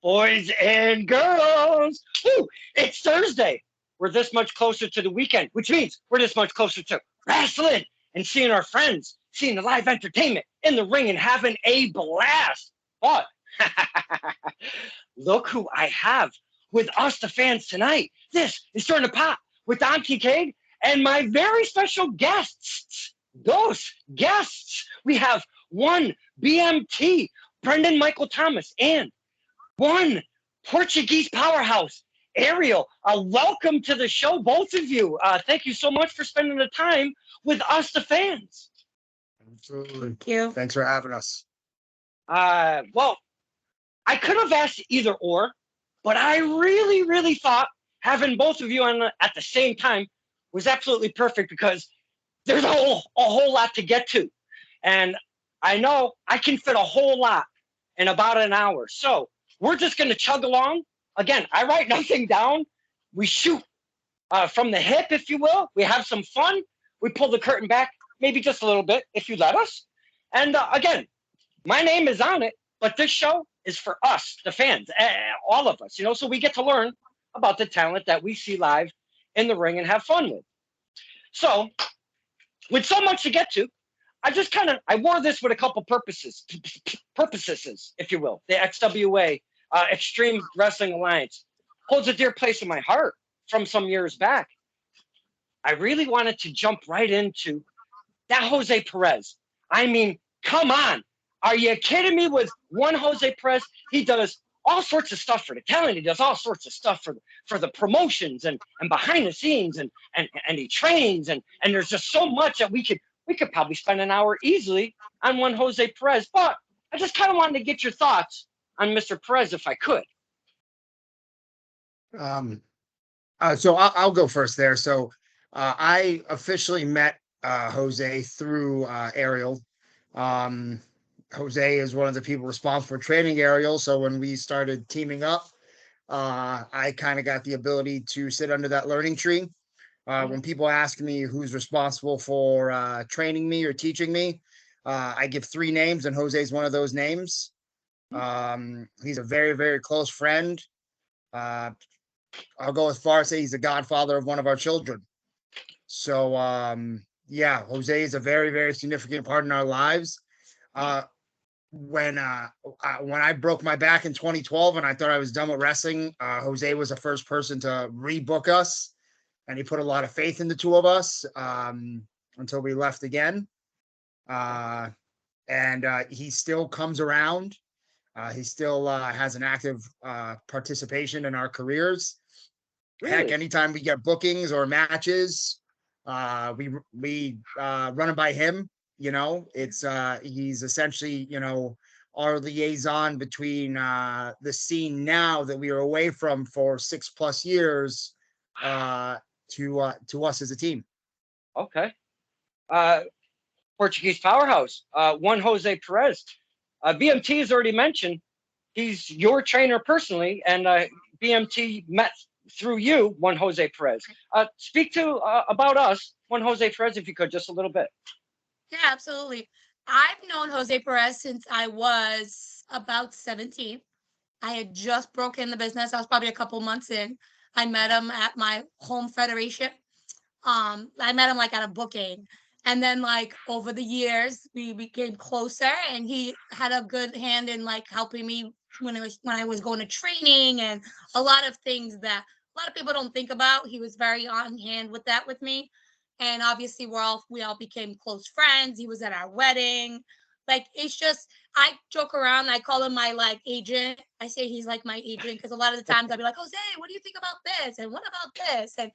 Boys and girls, woo, it's Thursday. We're this much closer to the weekend, which means we're this much closer to wrestling and seeing our friends, seeing the live entertainment in the ring and having a blast. But look who I have with us, the fans, tonight. This is Turn the Pop with Don Kincaid and my very special guests. Those guests. We have one BMT, Brendan Michael Thomas, and one Portuguese Powerhouse Ariel. Welcome to the show, both of you. Thank you so much for spending the time with us, the fans. Absolutely. Thank you. Thanks for having us. Well, I could have asked either or, but I really thought having both of you on at the same time was absolutely perfect because there's a whole lot to get to. And I know I can fit a whole lot in about an hour. So we're just going to chug along. Again, I write nothing down. We shoot from the hip, if you will. We have some fun. We pull the curtain back, maybe just a little bit, if you let us. And again, my name is on it, but this show is for us, the fans, all of us, so we get to learn about the talent that we see live in the ring and have fun with. So, with so much to get to, I wore this with a couple purposes, if you will. The XWA, Extreme Wrestling Alliance, holds a dear place in my heart from some years back. I really wanted to jump right into that Jose Perez. I mean, come on. Are you kidding me? With one Jose Perez, he does all sorts of stuff for the talent. He does all sorts of stuff for the promotions and behind the scenes and he trains and there's just so much that we could probably spend an hour easily on one Jose Perez. But I just kind of wanted to get your thoughts on Mr. Perez if I could. So I'll go first there. So I officially met Jose through Ariel. Jose is one of the people responsible for training Ariel. So when we started teaming up, I kind of got the ability to sit under that learning tree. When people ask me who's responsible for training me or teaching me, I give 3 names, and Jose is one of those names. He's a very, very close friend. I'll go as far as say he's the godfather of one of our children. So, yeah, Jose is a very, very significant part in our lives. When I broke my back in 2012 and I thought I was done with wrestling, Jose was the first person to rebook us, and he put a lot of faith in the two of us until we left again. And he still comes around. He still has an active participation in our careers. Really? Heck, anytime we get bookings or matches, we run it by him. It's he's essentially, our liaison between the scene now that we are away from for 6+ years to us as a team. Okay. Portuguese Powerhouse, one Jose Perez. BMT has already mentioned he's your trainer personally, and BMT met through you, one Jose Perez. Speak to about us, one Jose Perez, if you could, just a little bit. Yeah, absolutely. I've known Jose Perez since I was about 17. I had just broken the business. I was probably a couple months in. I met him at my home federation. I met him like at a booking. And then like over the years, we became closer, and he had a good hand in like helping me when I was going to training and a lot of things that a lot of people don't think about. He was very on hand with that with me. And obviously we all became close friends. He was at our wedding. Like, it's just, I joke around. I call him my like agent. I say he's like my agent because a lot of the times I'll be like, Jose, what do you think about this? And what about this? And,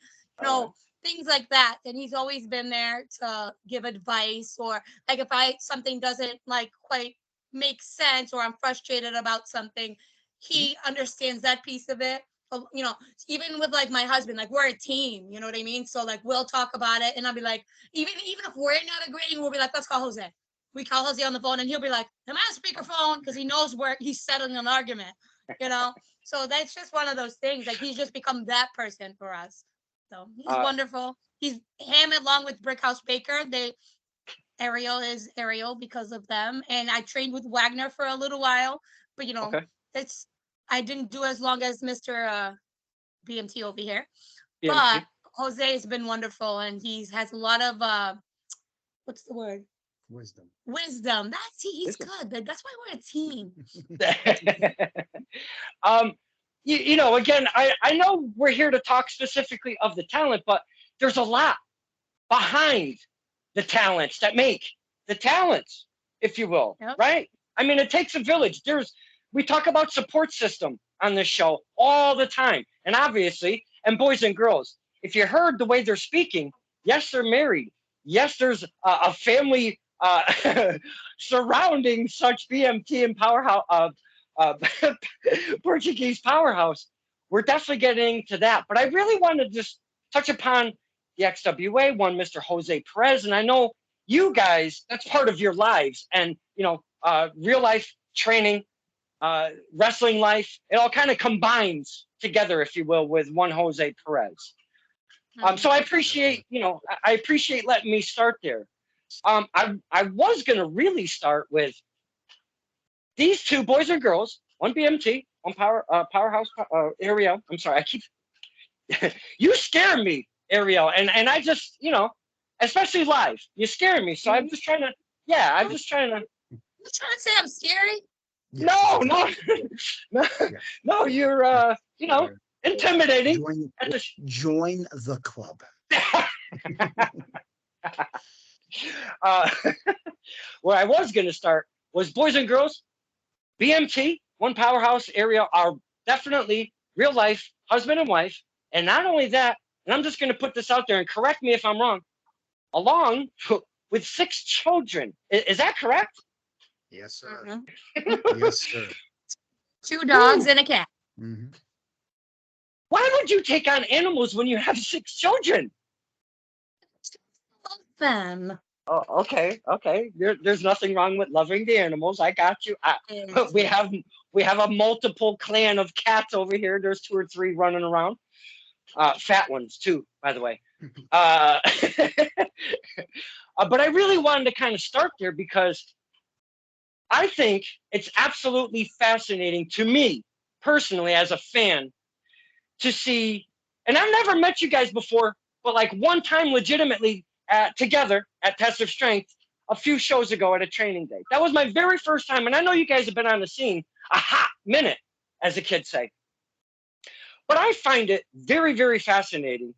things like that. And he's always been there to give advice, or like if something doesn't like quite make sense, or I'm frustrated about something, he understands that piece of it. Even with like my husband, like we're a team, you know what I mean? So like we'll talk about it, and I'll be like, even if we're not agreeing, we'll be like, let's call Jose. We call Jose on the phone, and he'll be like, am I on speakerphone? Because he knows where he's settling an argument, So that's just one of those things. Like, he's just become that person for us. So he's wonderful. He's him along with Brickhouse Baker. Ariel is Ariel because of them. And I trained with Wagner for a little while, but it's I didn't do as long as Mr. BMT over here, BMT. but Jose has been wonderful, and he has a lot of what's the word? Wisdom. Wisdom. He's Wisdom. good. That's why we're a team. Again, I know we're here to talk specifically of the talent, but there's a lot behind the talents that make the talents, if you will, Yep. right? I mean, it takes a village. We talk about support system on this show all the time. And obviously, and boys and girls, if you heard the way they're speaking, yes, they're married. Yes, there's a family surrounding such BMT and Powerhouse, Portuguese Powerhouse. We're definitely getting to that. But I really want to just touch upon the XWA one, Mr. Jose Perez. And I know you guys, that's part of your lives. And, real life training, wrestling life, it all kind of combines together, if you will, with one Jose Perez. So I appreciate, I appreciate letting me start there. I was going to really start with these two boys and girls, one BMT, one Powerhouse Ariel. I'm sorry, I keep you scare me, Ariel, and I just, especially live, you scare me. So I'm just trying to, I'm just trying to. You trying to say I'm scary? Yes, No, exactly. no, you're, intimidating. Join the club. Where I was going to start was boys and girls, BMT, one Powerhouse Ariel are definitely real life husband and wife. And not only that, and I'm just going to put this out there and correct me if I'm wrong, along with 6 children. Is that correct? Yes, sir. Mhm. Yes, sir. 2 dogs and a cat. Mm-hmm. Why would you take on animals when you have 6 children? Love them. Oh, okay. There's nothing wrong with loving the animals. I got you. We have a multiple clan of cats over here. There's 2 or 3 running around. Fat ones too, by the way. But I really wanted to kind of start there because I think it's absolutely fascinating to me personally as a fan to see, and I've never met you guys before, but like one time legitimately together at Test of Strength a few shows ago at a training day. That was my very first time, and I know you guys have been on the scene a hot minute, as the kids say. But I find it very, very fascinating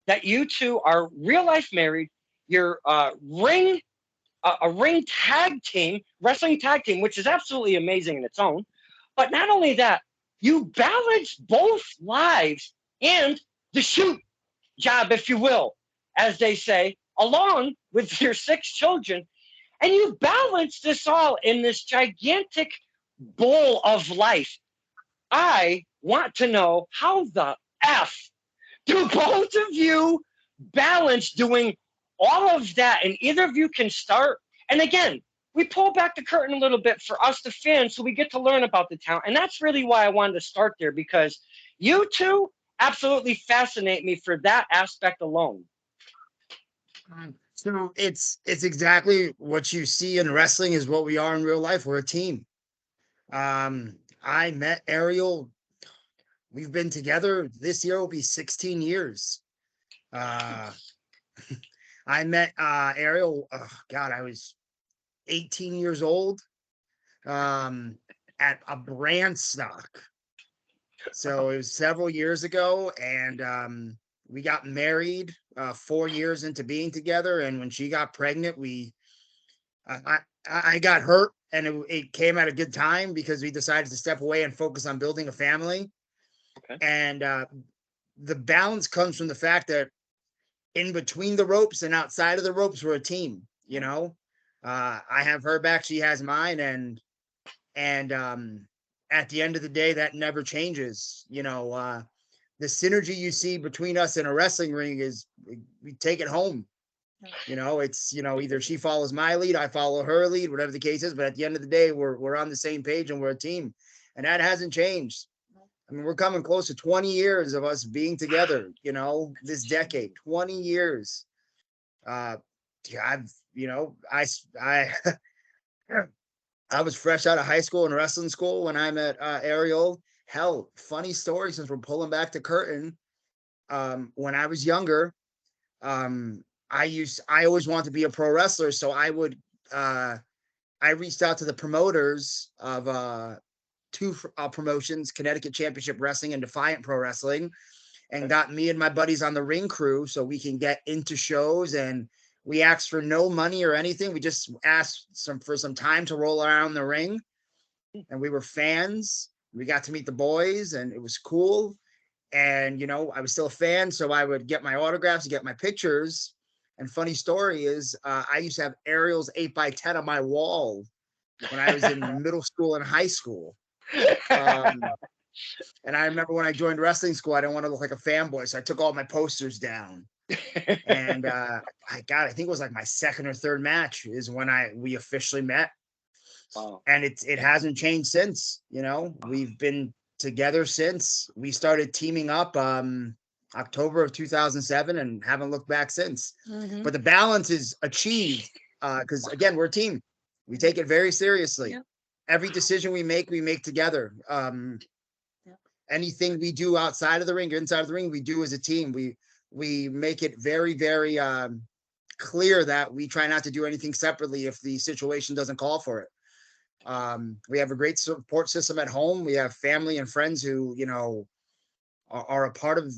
that you two are real life married. You're a ring tag team, wrestling tag team, which is absolutely amazing in its own. But not only that, you balance both lives and the shoot job, if you will, as they say, along with your 6 children. And you balance this all in this gigantic bowl of life. I want to know how the F do both of you balance doing all of that? And either of you can start. And again, we pull back the curtain a little bit for us, the fans, so we get to learn about the talent. And that's really why I wanted to start there, because you two absolutely fascinate me for that aspect alone. So it's exactly what you see in wrestling is what we are in real life. We're a team. I met Ariel. We've been together. This year will be 16 years. I met Ariel. Oh, God, I was 18 years old at a brand stock. So it was several years ago, and we got married 4 years into being together. And when she got pregnant, I got hurt, and it came at a good time because we decided to step away and focus on building a family. Okay. And the balance comes from the fact that in between the ropes and outside of the ropes, we're a team. I have her back, she has mine, and at the end of the day, that never changes. The synergy you see between us in a wrestling ring is we take it home. It's either she follows my lead, I follow her lead, whatever the case is. But at the end of the day, we're on the same page and we're a team, and that hasn't changed. I mean, we're coming close to 20 years of us being together. This decade, 20 years. I I was fresh out of high school and wrestling school when I met Ariel. Hell, funny story since we're pulling back the curtain. When I was younger, I always wanted to be a pro wrestler, so I reached out to the promoters of two promotions, Connecticut Championship Wrestling and Defiant Pro Wrestling, and got me and my buddies on the ring crew so we can get into shows. And we asked for no money or anything. We just asked for some time to roll around the ring, and we were fans. We got to meet the boys, and it was cool. And I was still a fan, so I would get my autographs, get my pictures. And funny story is, I used to have Ariel's 8x10 on my wall when I was in middle school and high school. And I remember when I joined wrestling school, I didn't want to look like a fanboy, so I took all my posters down. And I think it was like my second or third match is when we officially met. Wow. And it hasn't changed since. We've been together since we started teaming up October of 2007 and haven't looked back since. Mm-hmm. But the balance is achieved because again, we're a team. We take it very seriously. Yep. Every decision we make together. Anything we do outside of the ring or inside of the ring, we do as a team. We make it very, very clear that we try not to do anything separately if the situation doesn't call for it. We have a great support system at home. We have family and friends who, are a part of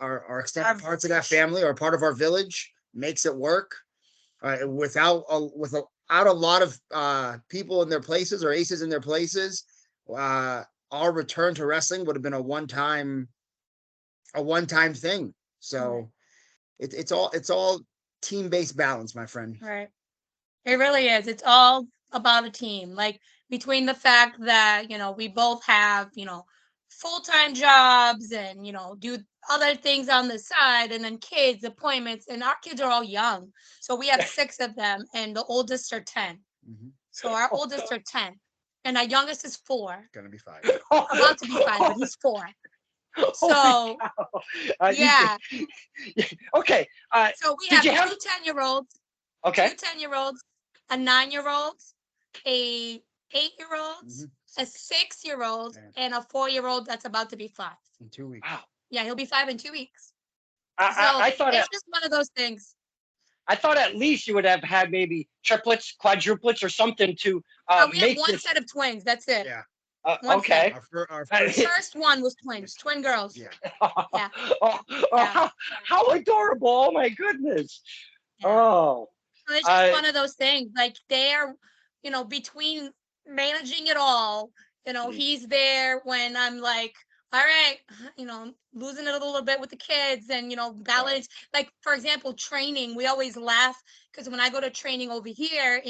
our extended parts of that family, or part of our village, makes it work. Without a lot of people in their places or aces in their places, our return to wrestling would have been a one-time thing. So it's all team-based balance, my friend. Right. It really is. It's all about a team. Like, between the fact that, we both have, full-time jobs and, do other things on the side, and then kids, appointments, and our kids are all young. So we have 6 of them, and the oldest are 10. Mm-hmm. So our oldest are 10, and our youngest is 4. Gonna be 5. About to be 5, but he's 4. So yeah. Okay. So we have 2 10-year-olds. Okay. 2 10-year-olds, a 9-year-old, a 8-year-old, a 6-year-old, and a 4-year-old that's about to be 5 in 2 weeks. Wow. Yeah, he'll be 5 in 2 weeks. I thought it's just one of those things. I thought at least you would have had maybe triplets, quadruplets, or something to we have one set of twins. That's it. Yeah. Okay. Our first one was twins, twin girls. Yeah. Yeah. How adorable! Oh my goodness. Yeah. Oh. So it's just one of those things. Like, they're, between managing it all, he's there when I'm like, all right, losing it a little bit with the kids and, balance. Like, for example, training, we always laugh because when I go to training over here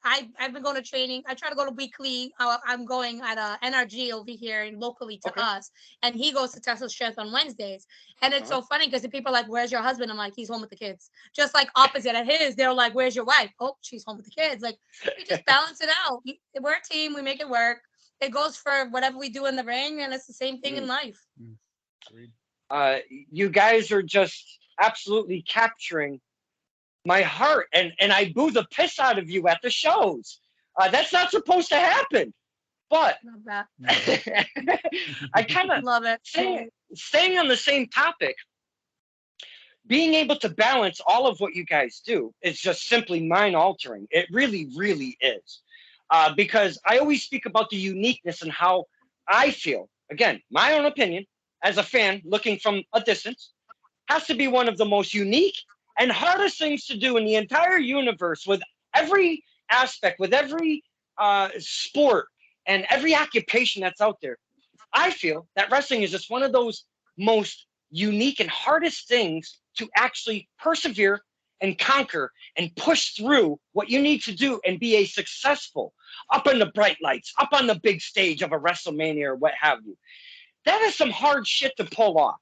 I've been going to training. I try to go to weekly. I'm going at a NRG over here and locally to us. And he goes to Tesla Strength on Wednesdays. And it's so funny because the people are like, where's your husband? I'm like, he's home with the kids. Just like opposite at his, they're like, where's your wife? Oh, she's home with the kids. Like, we just balance it out. We're a team. We make it work. It goes for whatever we do in the ring. And it's the same thing in life. You guys are just absolutely capturing my heart, and I boo the piss out of you at the shows. That's not supposed to happen, but Love that. I kind of love it. Staying on the same topic, being able to balance all of what you guys do is just simply mind altering. It really, really is, because I always speak about the uniqueness and how I feel. Again, my own opinion as a fan looking from a distance, has to be one of the most unique and hardest things to do in the entire universe, with every aspect, with every sport and every occupation that's out there. I feel that wrestling is just one of those most unique and hardest things to actually persevere and conquer and push through what you need to do and be a successful, up in the bright lights, up on the big stage of a WrestleMania or what have you. That is some hard shit to pull off.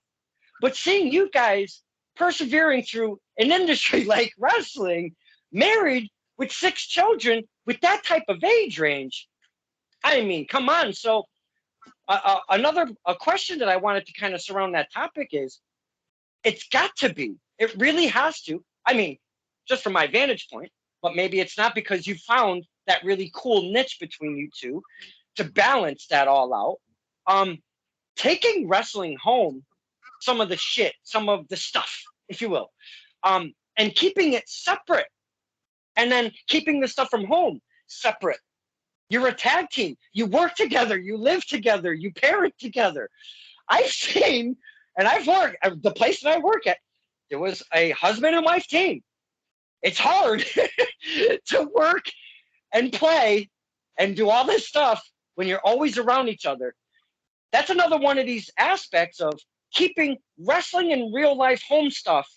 But seeing you guys persevering through an industry like wrestling, married with 6 children with that type of age range, I mean, come on. So another question that I wanted to kind of surround that topic is, it's got to be, it really has to, I mean, just from my vantage point, but maybe it's not, because you found that really cool niche between you two to balance that all out. Taking wrestling home, some of the shit, some of the stuff, if you will, and keeping it separate, and then keeping the stuff from home separate. You're a tag team. You work together. You live together. You parent together. I've seen, and I've worked at the place that I work at. There was a husband and wife team. It's hard to work and play and do all this stuff when you're always around each other. That's another one of these aspects of keeping wrestling and real life home stuff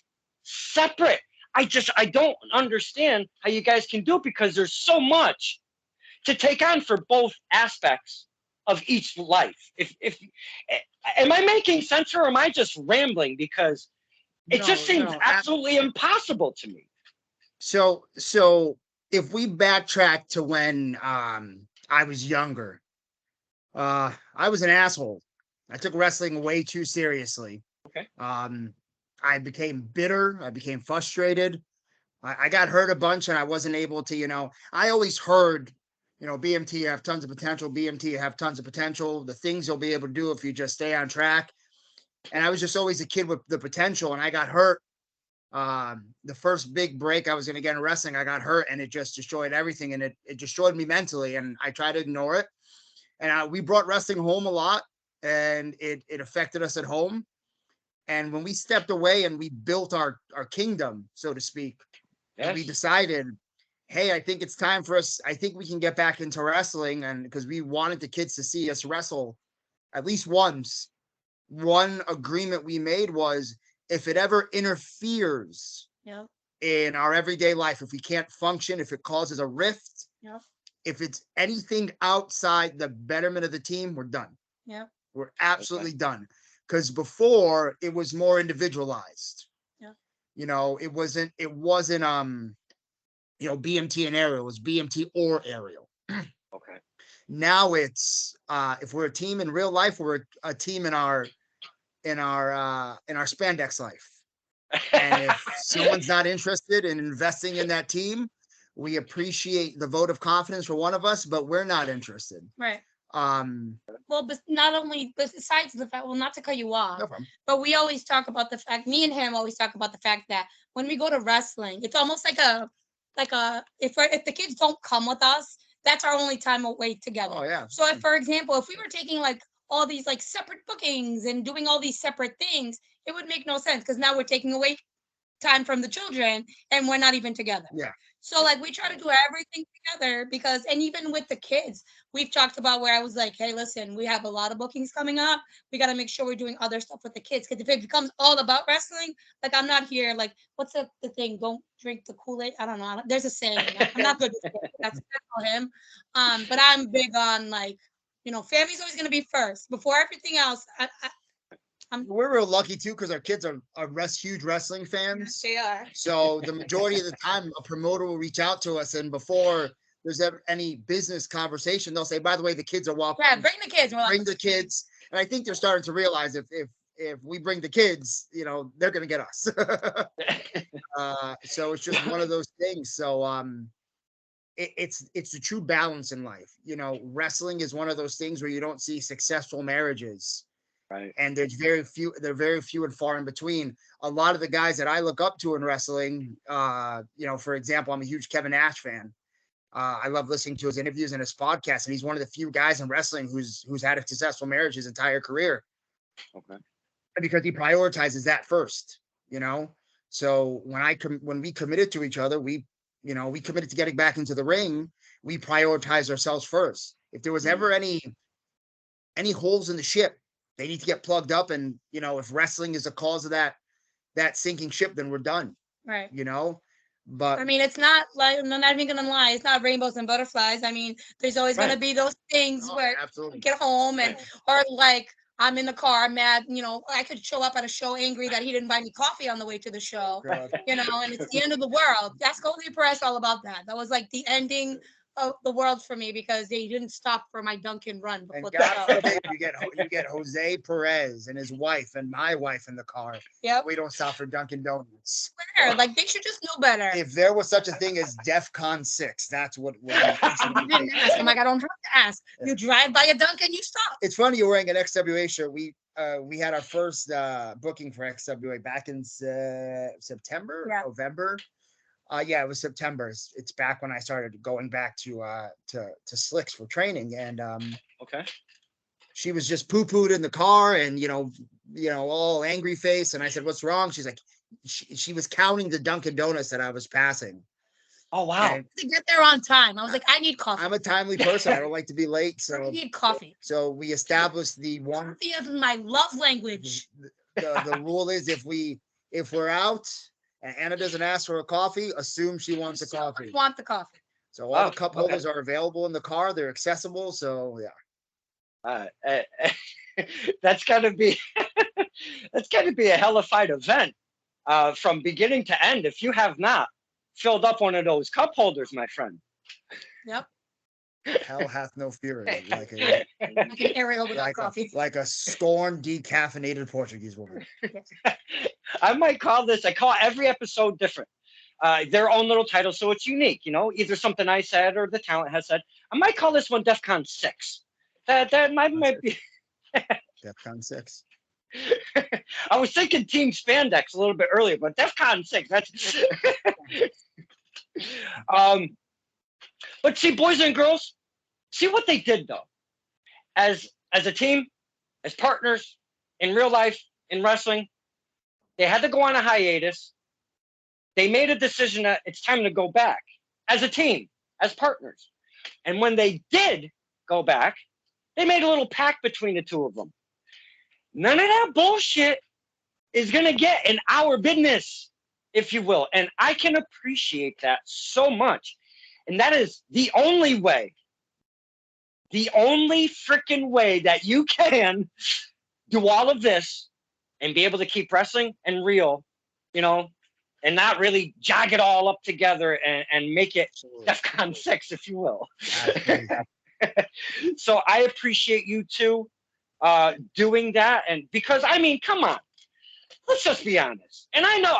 separate. I don't understand how you guys can do it, because there's so much to take on for both aspects of each life. If am I making sense, or am I just rambling? Because it just seems absolutely impossible to me. So if we backtrack to when I was younger, I was an asshole. I took wrestling way too seriously. Okay. I became bitter. I became frustrated. I got hurt a bunch, and I wasn't able to, I always heard, BMT, you have tons of potential. BMT, you have tons of potential. The things you'll be able to do if you just stay on track. And I was just always a kid with the potential, and I got hurt. The first big break I was going to get in wrestling, I got hurt, and it just destroyed everything. And it destroyed me mentally, and I tried to ignore it. And we brought wrestling home a lot, and it affected us at home. And when we stepped away and we built our kingdom, so to speak, and we decided, hey, I think it's time for us. I think we can get back into wrestling. And because we wanted the kids to see us wrestle at least once. One agreement we made was, if it ever interferes in our everyday life, if we can't function, if it causes a rift, if it's anything outside the betterment of the team, we're done. We're absolutely done. Because before, it was more individualized. It wasn't BMT and Ariel. It was BMT or Ariel. Okay. Now it's if we're a team in real life, we're a team in our spandex life. And if someone's not interested in investing in that team, we appreciate the vote of confidence for one of us, but we're not interested. Right. Well, but not only, besides the fact, well, not to cut you off, No problem. but we always talk about the fact, me and him always talk about the fact that when we go to wrestling, it's almost like if the kids don't come with us, that's our only time away together. Oh yeah. So if, for example, if we were taking like all these like separate bookings and doing all these separate things, it would make no sense, because now we're taking away time from the children and we're not even together. Yeah. So like we try to do everything together, because, and even with the kids, we've talked about where I was like, hey, listen, we have a lot of bookings coming up. We got to make sure we're doing other stuff with the kids. Because if it becomes all about wrestling, like I'm not here, like, what's the thing? Don't drink the Kool-Aid. I don't know. There's a saying. I'm not good with it. That's for him. But I'm big on like, family's always going to be first before everything else. We're real lucky too, because our kids are huge wrestling fans. They are. So the majority of the time, a promoter will reach out to us, and before there's ever any business conversation, they'll say, "By the way, the kids are welcome. Yeah, bring the kids. Bring the kids." And I think they're starting to realize if we bring the kids, they're going to get us. So it's just one of those things. So it's the true balance in life. Wrestling is one of those things where you don't see successful marriages. Right. And they're very few and far in between. A lot of the guys that I look up to in wrestling, for example, I'm a huge Kevin Nash fan. I love listening to his interviews and his podcast, and he's one of the few guys in wrestling who's had a successful marriage his entire career. Okay. Because he prioritizes that first, So when we committed to each other, we committed to getting back into the ring. We prioritized ourselves first. If there was ever any holes in the ship, they need to get plugged up. And, if wrestling is the cause of that sinking ship, then we're done. Right. But I mean, it's not like, I'm not even going to lie. It's not rainbows and butterflies. I mean, there's always going to be those things where absolutely. you get home or like I'm in the car, I'm mad, I could show up at a show angry that he didn't buy me coffee on the way to the show, and it's the end of the world. That's Jose Perez all about that. That was like the ending the world for me because they didn't stop for my Dunkin' run And before the God show. forbid you get Jose Perez and his wife and my wife in the car. Yep. We don't stop for Dunkin' Donuts. Swear, like they should just know better. If there was such a thing as Defcon 6, that's what You didn't ask. I'm like, I don't have to ask. You drive by a Dunkin', you stop. It's funny you're wearing an XWA shirt. We had our first booking for XWA back in September, Yeah. November. Yeah, it was September. It's back when I started going back to Slicks for training, and Okay. she was just poo-pooed in the car, and all angry face. And I said, "What's wrong?" She's like, she was counting the Dunkin' Donuts that I was passing. Oh wow. And To get there on time. I was like, I need coffee. I'm a timely person. I don't like to be late, I so need coffee. we established the one. Coffee is my love language. The rule is if we're out and Anna doesn't ask for a coffee, assume she wants a coffee. I want the coffee. So all the cup okay. holders are available in the car. They're accessible. So yeah. That's got to be that's got to be a hellified event from beginning to end. If you have not filled up one of those cup holders, my friend. Yep. Hell hath no fury, like Like an Ariel without coffee. like a scorned decaffeinated Portuguese woman. I call every episode different. Their own little title, so it's unique, either something I said or the talent has said. I might call this one Defcon 6. That might be Defcon 6. I was thinking Team Spandex a little bit earlier, but Defcon 6, that's but see, boys and girls, see what they did though. As a team, as partners, in real life, in wrestling, they had to go on a hiatus. They made a decision that it's time to go back as a team, as partners. And when they did go back, they made a little pact between the two of them. None of that bullshit is going to get in our business, if you will. And I can appreciate that so much. And that is the only freaking way that you can do all of this and be able to keep wrestling and real, and not really jog it all up together and make it Defcon 6, if you will. So I appreciate you two doing that. And because, come on, let's just be honest. And I know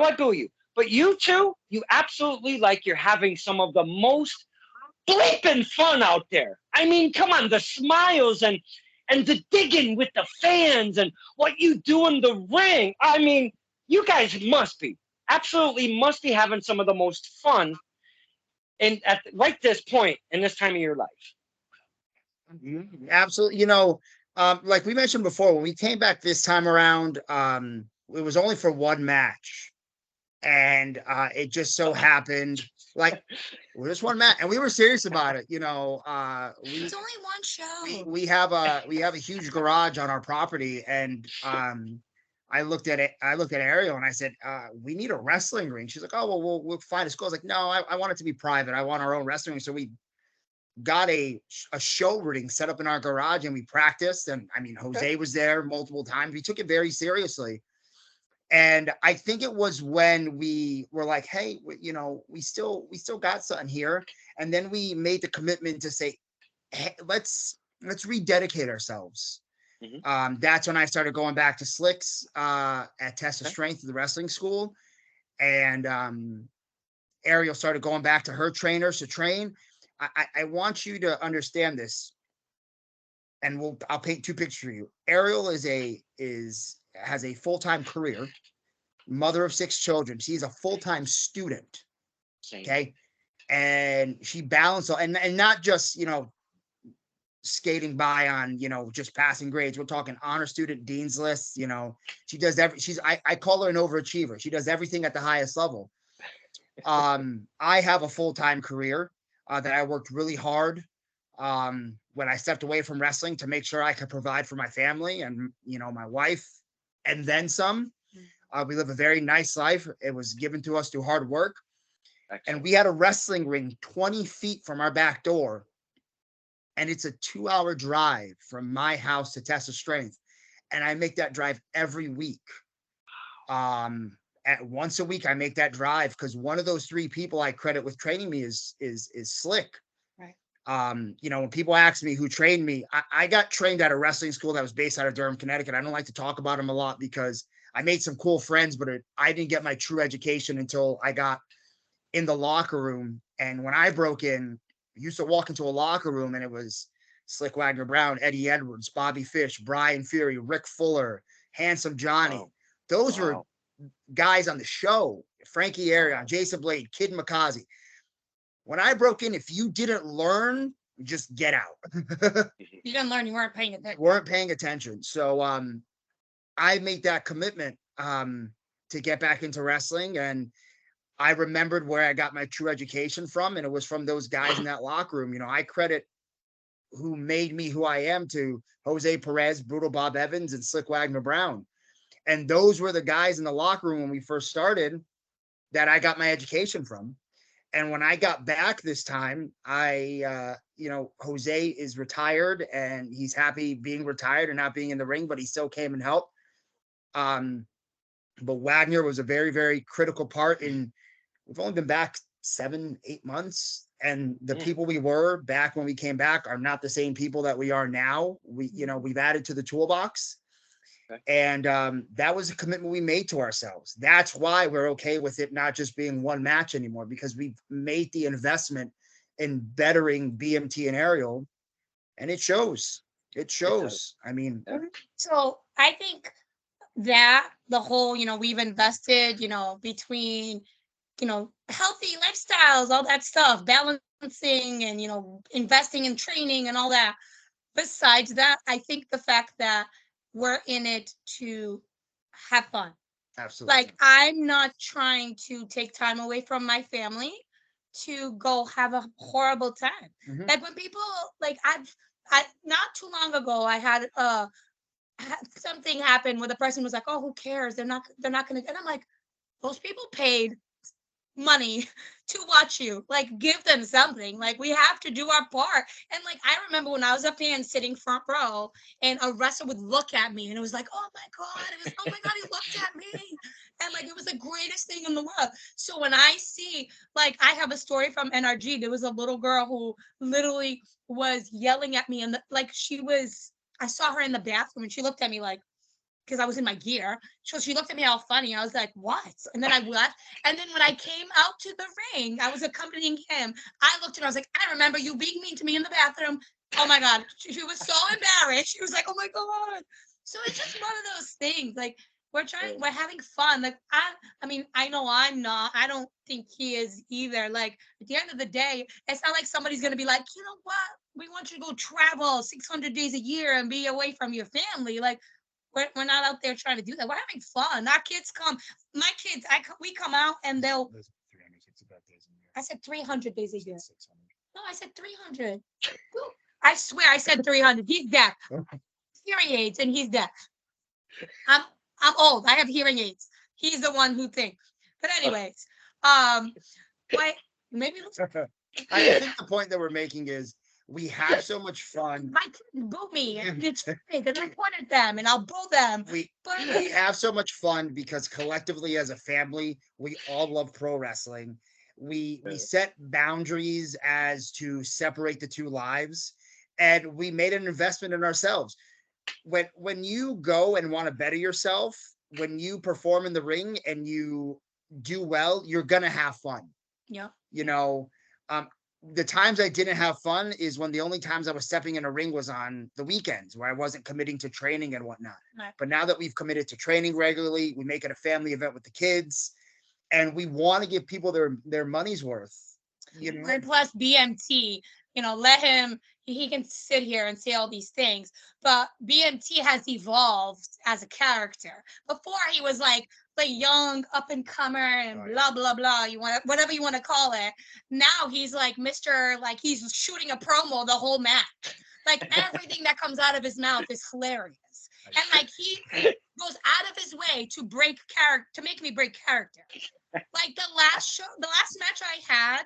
I boo you, but you two, you absolutely you're having some of the most bleeping fun out there. Come on, the smiles and the digging with the fans and what you do in the ring. You guys must be having some of the most fun at right this point in this time of your life. Absolutely. Like we mentioned before, when we came back this time around, it was only for one match. And it just so happened just one match, and we were serious about it. It's only one show. We have a huge garage on our property, and I looked at Ariel and I said, we need a wrestling ring. She's like, oh, well, we'll find a school. I was like, no, I want it to be private. I want our own wrestling ring. So we got a show ring set up in our garage, and we practiced. And Jose was there multiple times. We took it very seriously. And I think it was when we were like, hey, we still got something here. And then we made the commitment to say, hey, let's rededicate ourselves. Mm-hmm. That's when I started going back to Slicks at Test of Strength, the wrestling school. And Ariel started going back to her trainers to train. I want you to understand this. And I'll paint two pictures for you. Ariel has a full-time career, mother of 6 children. She's a full-time student. Same. Okay. And she balanced and not just, skating by on, just passing grades. We're talking honor student, dean's list. She does I call her an overachiever. She does everything at the highest level. I have a full-time career that I worked really hard when I stepped away from wrestling to make sure I could provide for my family and, my wife, and then some. We live a very nice life. It was given to us through hard work. Excellent. And we had a wrestling ring 20 feet from our back door. And it's a 2-hour drive from my house to Test of Strength. And I make that drive every week. at once a week I make that drive, because one of those 3 people I credit with training me is Slick. Right. When people ask me who trained me, I got trained at a wrestling school that was based out of Durham, Connecticut. I don't like to talk about them a lot because I made some cool friends, but I didn't get my true education until I got in the locker room. And when I broke in, I used to walk into a locker room and it was Slick Wagner Brown, Eddie Edwards, Bobby Fish, Brian Fury, Rick Fuller, Handsome Johnny. Wow. Those were guys on the show. Frankie Arion, Jason Blade, Kid Makazi. When I broke in, if you didn't learn, just get out. You didn't learn, you weren't paying attention. Weren't paying attention. So I made that commitment to get back into wrestling. And I remembered where I got my true education from, and it was from those guys in that locker room. I credit who made me who I am to Jose Perez, Brutal Bob Evans, and Slick Wagner Brown. And those were the guys in the locker room when we first started that I got my education from. And when I got back this time, Jose is retired and he's happy being retired and not being in the ring, but he still came and helped. But Wagner was a very, very critical part in, we've only been back 7-8 months. And the people we were back when we came back are not the same people that we are now. We've added to the toolbox. And that was a commitment we made to ourselves. That's why we're okay with it not just being one match anymore, because we've made the investment in bettering BMT and Ariel, and it shows. It shows. I mean, so I think that the whole, we've invested, between, healthy lifestyles, all that stuff, balancing and, investing in training and all that. Besides that, I think the fact that we're in it to have fun. Absolutely. Like, I'm not trying to take time away from my family to go have a horrible time. Mhm. Like, when people, like, I not too long ago, I had something happen where the person was like, "Oh, who cares? They're not gonna," and I'm like, those people paid money to watch you. Like, give them something. Like, we have to do our part. And like, I remember when I was up here and sitting front row and a wrestler would look at me and it was like, oh my God, he looked at me. And like, it was the greatest thing in the world. So when I see, like, I have a story from NRG. There was a little girl who literally was yelling at me, and I saw her in the bathroom and she looked at me like, because I was in my gear. So she looked at me all funny. I was like, what? And then I left. And then when I came out to the ring, I was accompanying him. I looked at her. I was like, I remember you being mean to me in the bathroom. Oh my God. She was so embarrassed. She was like, oh my God. So it's just one of those things. Like, we're having fun. Like, I mean, I know I'm not. I don't think he is either. Like, at the end of the day, it's not like somebody's going to be like, you know what? We want you to go travel 600 days a year and be away from your family. Like, we're not out there trying to do that. We're having fun. Our kids come. My kids, we come out and they'll. I said 300 days a year. No, I said 300. I swear I said 300. He's deaf. Hearing aids, and he's deaf. I'm old. I have hearing aids. He's the one who thinks. But anyways, maybe. I think the point that we're making is, we have so much fun. My kids boo me, and it's funny because I point at them and I'll boo them. We have so much fun because collectively as a family, we all love pro wrestling. We set boundaries as to separate the two lives, and we made an investment in ourselves. When you go and want to better yourself, when you perform in the ring and you do well, you're gonna have fun. Yeah. The times I didn't have fun is when the only times I was stepping in a ring was on the weekends where I wasn't committing to training and whatnot. Right. But now that we've committed to training regularly, we make it a family event with the kids, and we want to give people their money's worth. And plus BMT, let him, he can sit here and say all these things, but BMT has evolved as a character. Before he was like the young up and comer and blah blah blah, whatever you want to call it. Now he's like Mr. like he's shooting a promo the whole match. Like, everything that comes out of his mouth is hilarious. And like, he goes out of his way to break character, to make me break character. Like the last match I had,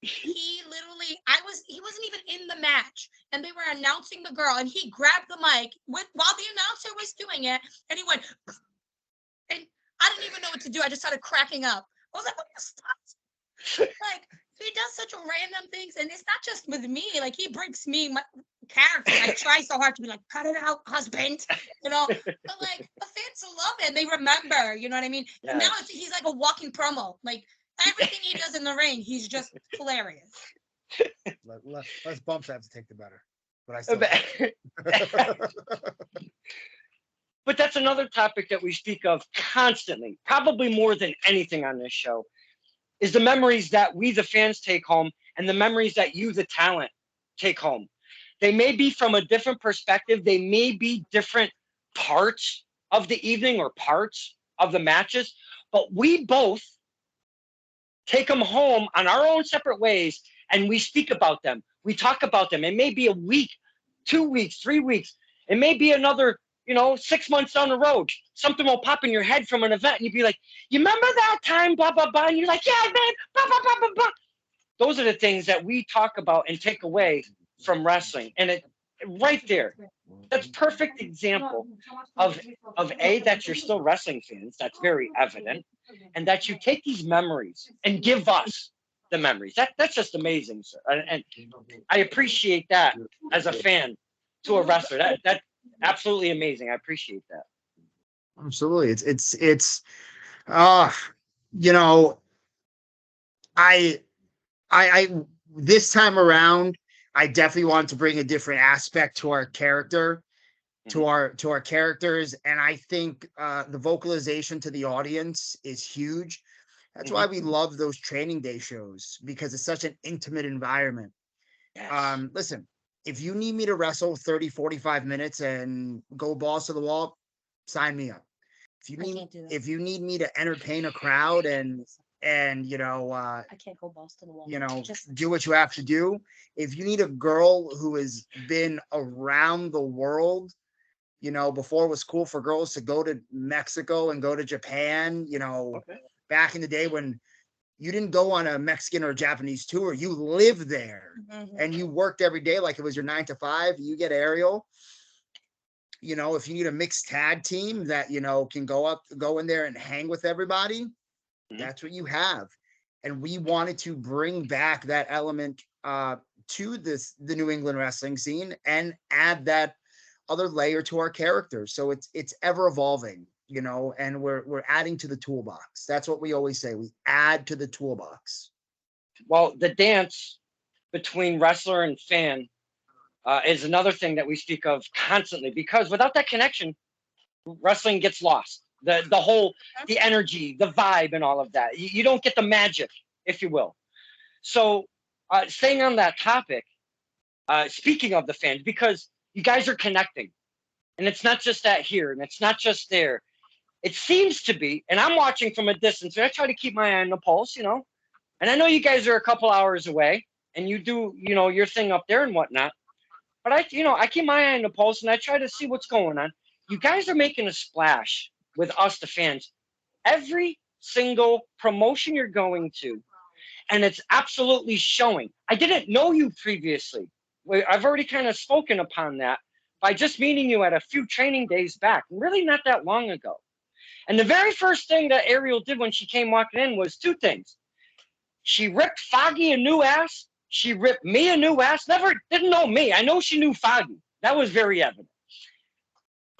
he wasn't even in the match, and they were announcing the girl, and he grabbed the mic while the announcer was doing it, and he went, and I didn't even know what to do. I just started cracking up. I was like, what is that? Like, he does such random things, and it's not just with me. Like, he breaks me, my character. I try so hard to be like, cut it out, husband, you know. But like, the fans love it. They remember, you know what I mean? And now he's like a walking promo. Like, everything he does in the ring, he's just hilarious. Less bumps I have to take, the better. But I still. But that's another topic that we speak of constantly, probably more than anything on this show, is the memories that we, the fans, take home, and the memories that you, the talent, take home. They may be from a different perspective. They may be different parts of the evening or parts of the matches, but we both take them home on our own separate ways, and we speak about them. We talk about them. It may be a week, 2 weeks, 3 weeks. It may be another 6 months down the road. Something will pop in your head from an event, and you'd be like, you remember that time, blah, blah, blah. And you're like, yeah, man, blah, blah, blah, blah, blah. Those are the things that we talk about and take away from wrestling. And it right there, that's perfect example of that you're still wrestling fans. That's very evident. And that you take these memories and give us the memories. That's just amazing, sir. And I appreciate that as a fan to a wrestler. That absolutely amazing. I appreciate that. Absolutely. It's I this time around, I definitely want to bring a different aspect to our character, to our characters. And I think the vocalization to the audience is huge. That's why we love those training day shows, because it's such an intimate environment. Yes. Listen, if you need me to wrestle 30, 45 minutes and go balls to the wall, sign me up. If you need me to entertain a crowd and I can't go balls to the wall. Do what you have to do. If you need a girl who has been around the world, before it was cool for girls to go to Mexico and go to Japan, back in the day when you didn't go on a Mexican or Japanese tour, you lived there and you worked every day like it was your 9 to 5. You get Ariel. If you need a mixed tag team that, can go in there and hang with everybody, that's what you have. And we wanted to bring back that element to the New England wrestling scene and add that other layer to our characters. So it's ever evolving, and we're adding to the toolbox. That's what we always say. We add to the toolbox. Well, the dance between wrestler and fan is another thing that we speak of constantly, because without that connection, wrestling gets lost. The energy, the vibe, and all of that. You don't get the magic, if you will. So, staying on that topic, speaking of the fans, because you guys are connecting, and it's not just that here, and it's not just there. It seems to be, and I'm watching from a distance, and I try to keep my eye on the pulse, and I know you guys are a couple hours away, and you do, your thing up there and whatnot. But I keep my eye on the pulse, and I try to see what's going on. You guys are making a splash with us, the fans, every single promotion you're going to, and it's absolutely showing. I didn't know you previously. I've already kind of spoken upon that by just meeting you at a few training days back, really not that long ago. And the very first thing that Ariel did when she came walking in was 2 things. She ripped Foggy a new ass. She ripped me a new ass. Didn't know me. I know she knew Foggy. That was very evident.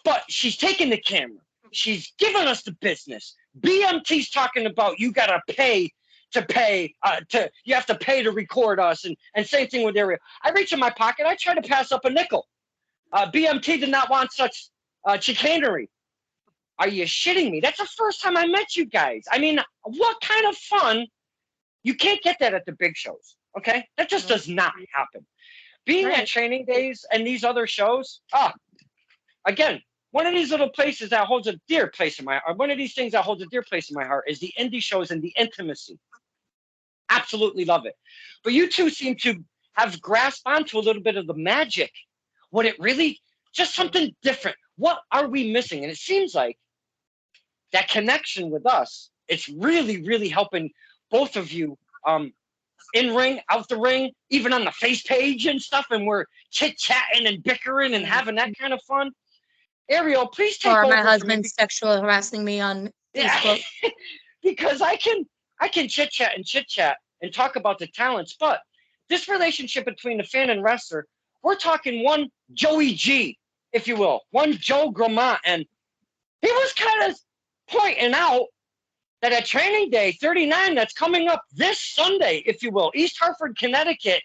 But she's taking the camera. She's giving us the business. BMT's talking about you got to pay you have to pay to record us. And same thing with Ariel. I reach in my pocket. I try to pass up a nickel. BMT did not want such chicanery. Are you shitting me? That's the first time I met you guys. I mean, what kind of fun? You can't get that at the big shows. Okay? That just does not happen. Being at training days and these other shows, again, one of these little places that holds a dear place in my heart, one of these things that holds a dear place in my heart is the indie shows and the intimacy. Absolutely love it. But you two seem to have grasped onto a little bit of the magic. What it really, just something different. What are we missing? And it seems like that connection with us, it's really, really helping both of you in ring, out the ring, even on the face page and stuff. And we're chit-chatting and bickering and having that kind of fun. Ariel, please take over. Or my husband sexually harassing me on Yeah, Facebook. because I can chit chat and talk about the talents, but this relationship between the fan and wrestler, we're talking one Joey G, if you will, one Joe Gramont, and he was kind of pointing out that at Training Day 39, that's coming up this Sunday, if you will, East Hartford, Connecticut,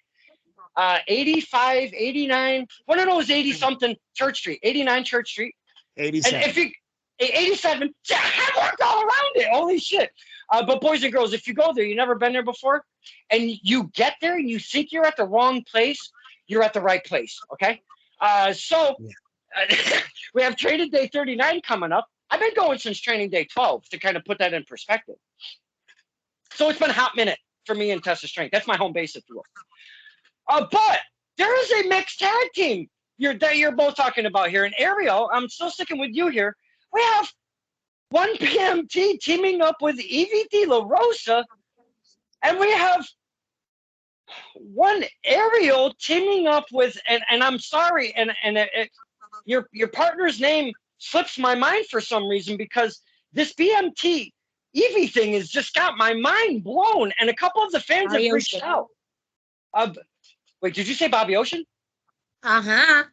85, 89, one of those 80 something Church Street, 89 Church Street. And 87. if you 87, I worked all around it. Holy shit. But boys and girls, if you go there, you've never been there before, and you get there and you think you're at the wrong place, you're at the right place. Okay. So we have Training Day 39 coming up. I've been going since Training Day 12 to kind of put that in perspective. So it's been a hot minute for me and Tessa Strength. That's my home base, if you will. But there is a mixed tag team that you're both talking about here. And Ariel, I'm still sticking with you here. We have one BMT teaming up with Evie De La Rosa, and we have one Ariel teaming up with, and I'm sorry, and your partner's name slips my mind for some reason, because this BMT Evie thing has just got my mind blown, and a couple of the fans have reached out. Wait, did you say Bobby Ocean? Uh-huh.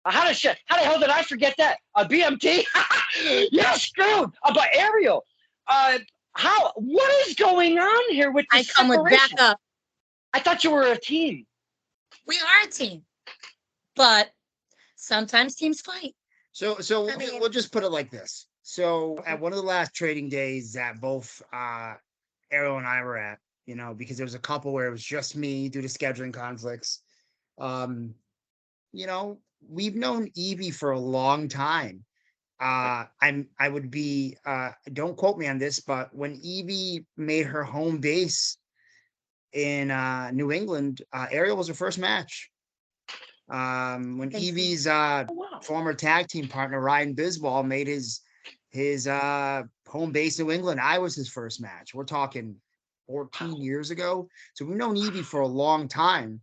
How the hell did I forget that? BMT? You're screwed. But Ariel, what is going on here with I this come with separation? backup. I thought you were a team. We are a team, but sometimes teams fight. So I mean- we'll just put it like this. So at one of the last trading days that both Ariel and I were at, you know, because there was a couple where it was just me due to scheduling conflicts. You know, we've known Evie for a long time. I would be don't quote me on this, but when Evie made her home base in New England, Ariel was her first match. When Evie's former tag team partner Ryan Bisbal made his home base New England, I was his first match. We're talking 14 years ago. So we've known Evie for a long time.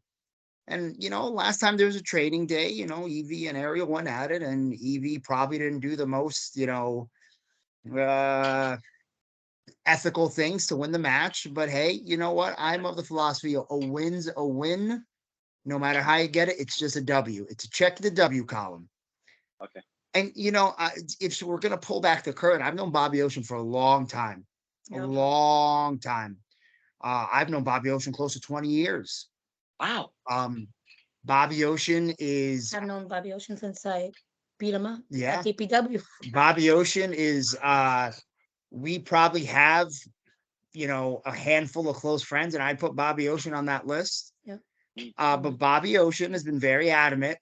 And, you know, last time there was a trading day, you know, Evie and Ariel went at it, and Evie probably didn't do the most, you know, ethical things to win the match. But hey, you know what? I'm of the philosophy a win's a win. No matter how you get it, it's just a W. It's a check the W column. Okay. And, you know, if we're going to pull back the curtain, I've known Bobby Ocean for a long time. Yep. A long time. I've known Bobby Ocean close to 20 years. Wow. Bobby Ocean is I've known Bobby Ocean since I beat him up Yeah. at DPW. Bobby Ocean is we probably have, you know, a handful of close friends, and I'd put Bobby Ocean on that list. Yeah. But Bobby Ocean has been very adamant,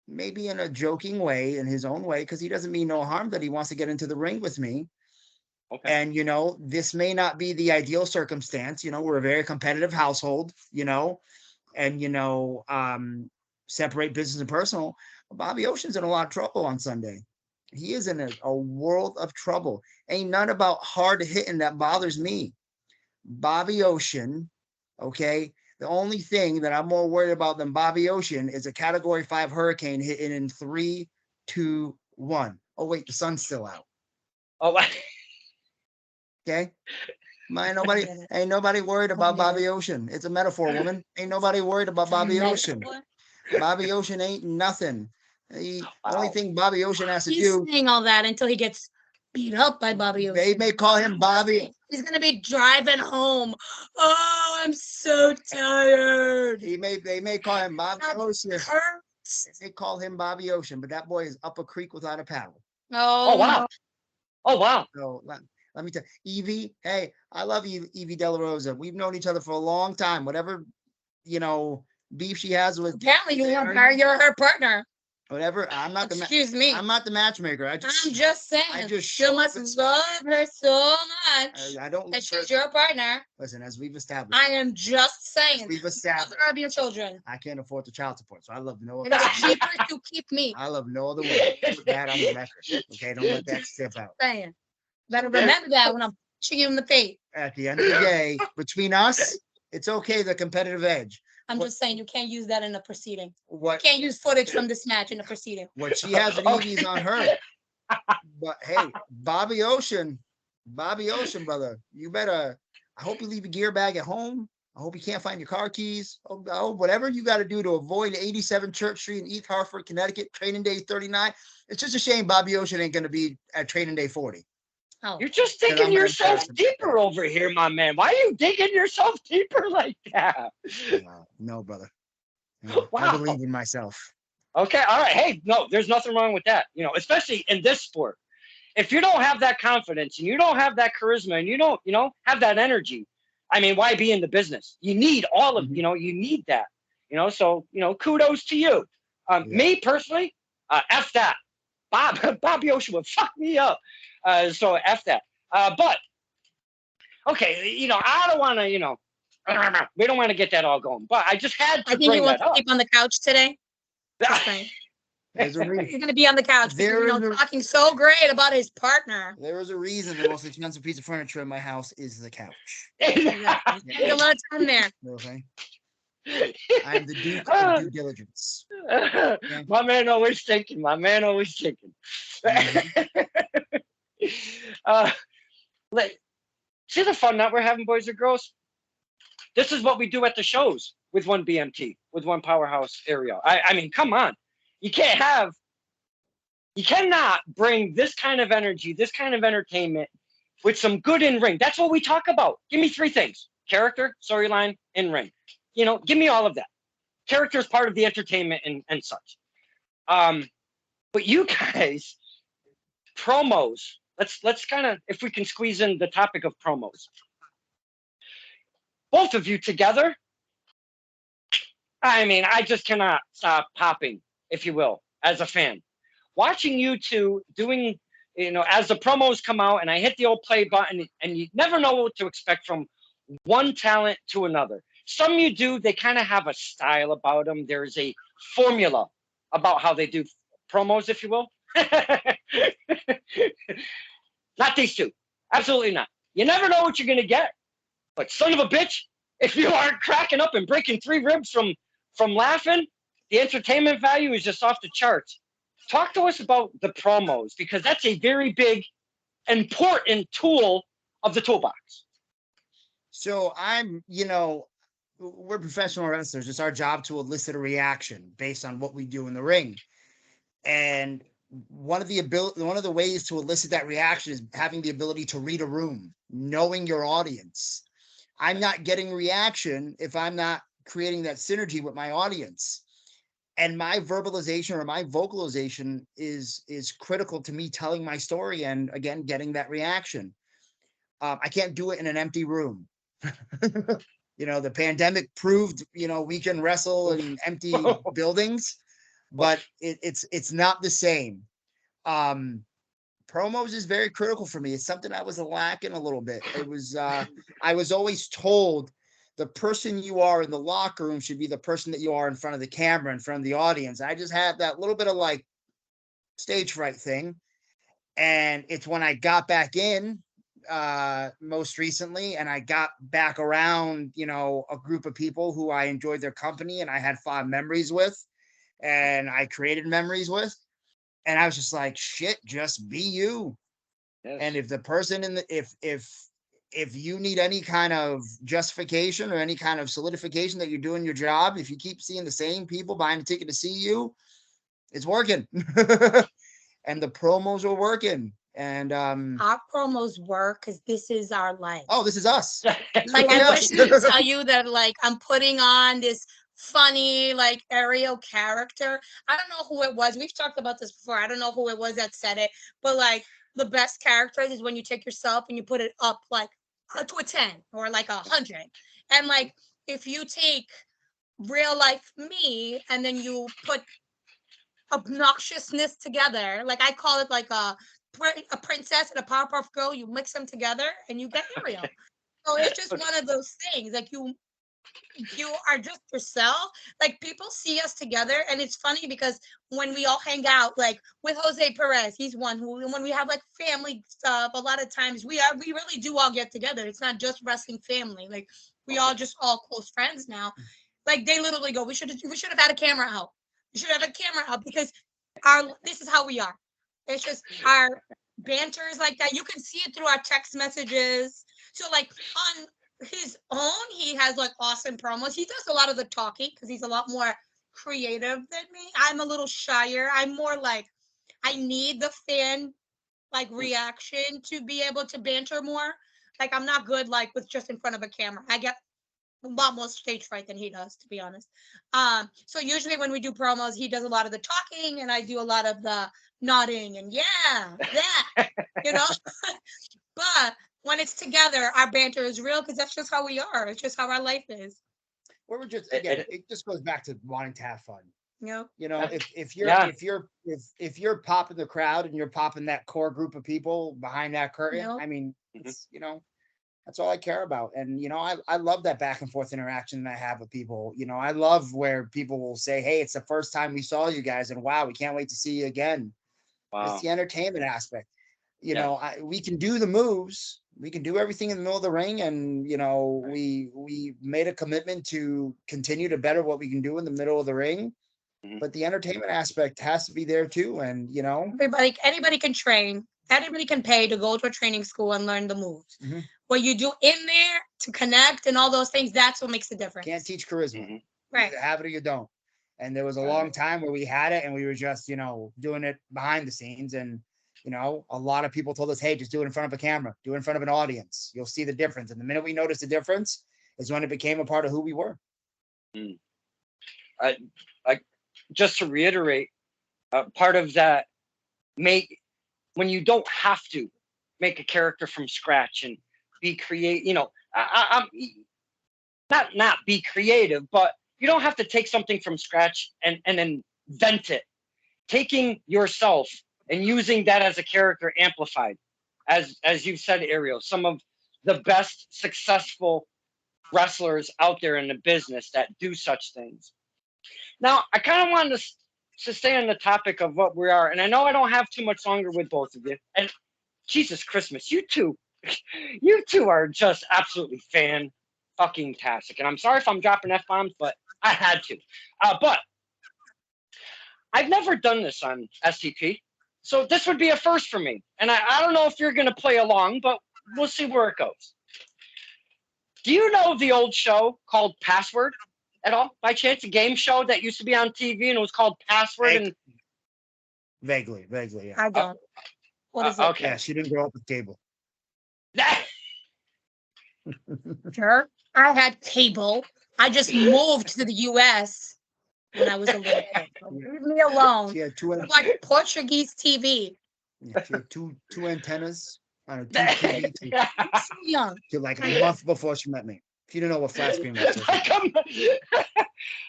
maybe in a joking way, in his own way, because he doesn't mean no harm, that he wants to get into the ring with me. Okay. And, you know, this may not be the ideal circumstance. You know, we're a very competitive household, you know, and, you know, separate business and personal. Bobby Ocean's in a lot of trouble on Sunday. He is in a world of trouble. Ain't none about hard hitting that bothers me. Bobby Ocean, okay, the only thing that I'm more worried about than Bobby Ocean is a Category 5 hurricane hitting in 3, 2, 1. Oh, wait, the sun's still out. Oh, Okay. Ain't nobody worried about Bobby Ocean. It's a metaphor, woman. Ain't nobody worried about Bobby Ocean. Bobby Ocean ain't nothing. The only thing Bobby Ocean has to He's do. saying all that until he gets beat up by Bobby Ocean. They may call him Bobby. He's gonna be driving home. Oh, I'm so tired. They may call him Bobby Ocean. Hurts. They call him Bobby Ocean, but that boy is up a creek without a paddle. Oh, oh wow. Oh wow. So let me tell you, Evie. Hey, I love Evie De La Rosa. We've known each other for a long time. Whatever, you know, beef she has with. Apparently, you're her partner. Whatever. I'm not Excuse me. I'm not the matchmaker. I'm just saying. I just you show must up and- love her so much I don't. that she's your partner. Listen, as we've established. I am just saying. We've established. Mother of your children. I can't afford the child support, so I love no And other. it's cheaper to keep me. I love no other way. Put that on the record. Okay, don't let that slip out. Saying. Better remember that when I'm punching you in the face. At the end of the day, between us, it's okay. The competitive edge. I'm just saying you can't use that in a proceeding. What You can't use footage from this match in a proceeding. what she has in Evie's on her. But hey, Bobby Ocean, brother, you better. I hope you leave your gear bag at home. I hope you can't find your car keys. Oh, whatever you got to do to avoid 87 Church Street in East Hartford, Connecticut, training day 39. It's just a shame Bobby Ocean ain't going to be at training day 40. Oh, You're just Then I'm digging gonna yourself embarrass him. deeper over here, my man. Why are you digging yourself deeper like that? No, brother. No, I Wow. believe in myself. Okay, all right. Hey, no, there's nothing wrong with that. You know, especially in this sport. If you don't have that confidence and you don't have that charisma and you don't, have that energy, I mean, why be in the business? You need all of, Mhm. you need that. So, kudos to you. Yeah. Me personally, F that. Bobby Ocean would fuck me up. So F that. But okay, I don't want to, we don't want to get that all going. But I just had I to think he bring wants that to up. sleep on the couch today. Just saying. There's a reason. He's gonna be on the couch because talking so great about his partner. There is a reason the most expensive piece of furniture in my house is the couch. Exactly. Spend a lot of time there. Okay. I am the Duke of due diligence. Okay. My man always thinking. See the fun that we're having, boys and girls? This is what we do at the shows with one BMT, with one Powerhouse Ariel. I mean, come on. You cannot bring this kind of energy, this kind of entertainment with some good in-ring. That's what we talk about. Give me three things: character, storyline, in-ring. Give me all of that. Character is part of the entertainment and such. But you guys, promos. Let's kind of, if we can squeeze in the topic of promos. Both of you together. I mean, I just cannot stop popping, if you will, as a fan. Watching you two doing, as the promos come out and I hit the old play button, and you never know what to expect from one talent to another. Some you do, they kind of have a style about them. There's a formula about how they do promos, if you will. Not these two. Absolutely not. You never know what you're going to get. But son of a bitch, if you aren't cracking up and breaking three ribs from laughing, the entertainment value is just off the charts. Talk to us about the promos, because that's a very big, important tool of the toolbox. So we're professional wrestlers. It's our job to elicit a reaction based on what we do in the ring. And one of the ways to elicit that reaction is having the ability to read a room, knowing your audience. I'm not getting reaction if I'm not creating that synergy with my audience. And my verbalization or my vocalization is critical to me telling my story and, again, getting that reaction. I can't do it in an empty room. The pandemic proved, we can wrestle in empty buildings, but it's not the same. Promos is very critical for me. It's something I was lacking a little bit. It was, I was always told the person you are in the locker room should be the person that you are in front of the camera, in front of the audience. I just had that little bit of like stage fright thing. And it's when I got back in most recently, and I got back around, a group of people who I enjoyed their company and I had fond memories with, and I created memories with. And I was just like, shit, just be you. Yes. And if the person if you need any kind of justification or any kind of solidification that you're doing your job, if you keep seeing the same people buying a ticket to see you, it's working. And the promos are working. And our promos work because this is our life. Oh, this is us. Like I wish to tell you that like I'm putting on this funny like Ariel character. I don't know who it was. We've talked about this before. I don't know who it was that said it, but like the best characters is when you take yourself and you put it up like to a 10 or like 100. And like if you take real life me and then you put obnoxiousness together, like I call it like a princess and a Powerpuff Girl, you mix them together and you get Ariel. So it's just one of those things. Like you are just yourself. Like people see us together, and it's funny because when we all hang out, like with Jose Perez, he's one who, when we have like family stuff, a lot of times we really do all get together. It's not just wrestling family. Like we all just all close friends now. Like they literally go, we should have had a camera out. We should have a camera out because this is how we are. It's just our banter is like that. You can see it through our text messages. So like on his own, he has like awesome promos. He does a lot of the talking because he's a lot more creative than me. I'm a little shyer. I'm more like I need the fan like reaction to be able to banter more. Like I'm not good like with just in front of a camera. I get a lot more stage fright than he does, to be honest. So usually when we do promos, he does a lot of the talking and I do a lot of the nodding and yeah, that, you know. But when it's together, our banter is real because that's just how we are. It's just how our life is. We're just again, it just goes back to wanting to have fun. You You know, know, if you're popping the crowd and you're popping that core group of people behind that curtain, Yep. I mean, it's that's all I care about. And I love that back and forth interaction that I have with people. I love where people will say, "Hey, it's the first time we saw you guys, and wow, we can't wait to see you again." Wow. It's the entertainment aspect. Yeah. We can do the moves, we can do everything in the middle of the ring, and we made a commitment to continue to better what we can do in the middle of the ring. But the entertainment aspect has to be there too. And anybody can train. Anybody can pay to go to a training school and learn the moves. Mhm. What you do in there to connect and all those things, that's what makes the difference. Can't teach charisma. Mhm. Right. You either have it or you don't. And there was a long time where we had it and we were just, doing it behind the scenes. And, a lot of people told us, hey, just do it in front of a camera, do it in front of an audience. You'll see the difference. And the minute we noticed the difference is when it became a part of who we were. I just to reiterate, part of that when you don't have to make a character from scratch and be I'm not be creative, but you don't have to take something from scratch and invent it. Taking yourself and using that as a character amplified, as you've said, Ariel, some of the best successful wrestlers out there in the business that do such things. Now, I kind of wanted to stay on the topic of what we are, and I know I don't have too much longer with both of you. And Jesus Christmas, you two are just absolutely fucking tastic. And I'm sorry if I'm dropping F-bombs, but I had to. But I've never done this on STP, so this would be a first for me. And I don't know if you're going to play along, but we'll see where it goes. Do you know the old show called Password at all, by chance? A game show that used to be on TV and it was called Password. And vaguely, yeah. I don't. What is it? Okay. Yeah, she didn't grow up with cable. Sure. I had cable. I just moved to the US when I was a little kid. Leave me alone. She had two like Portuguese TV. Yeah, she had two antennas on a TV. So young. Like a month before she met me. She didn't know what flat screen was.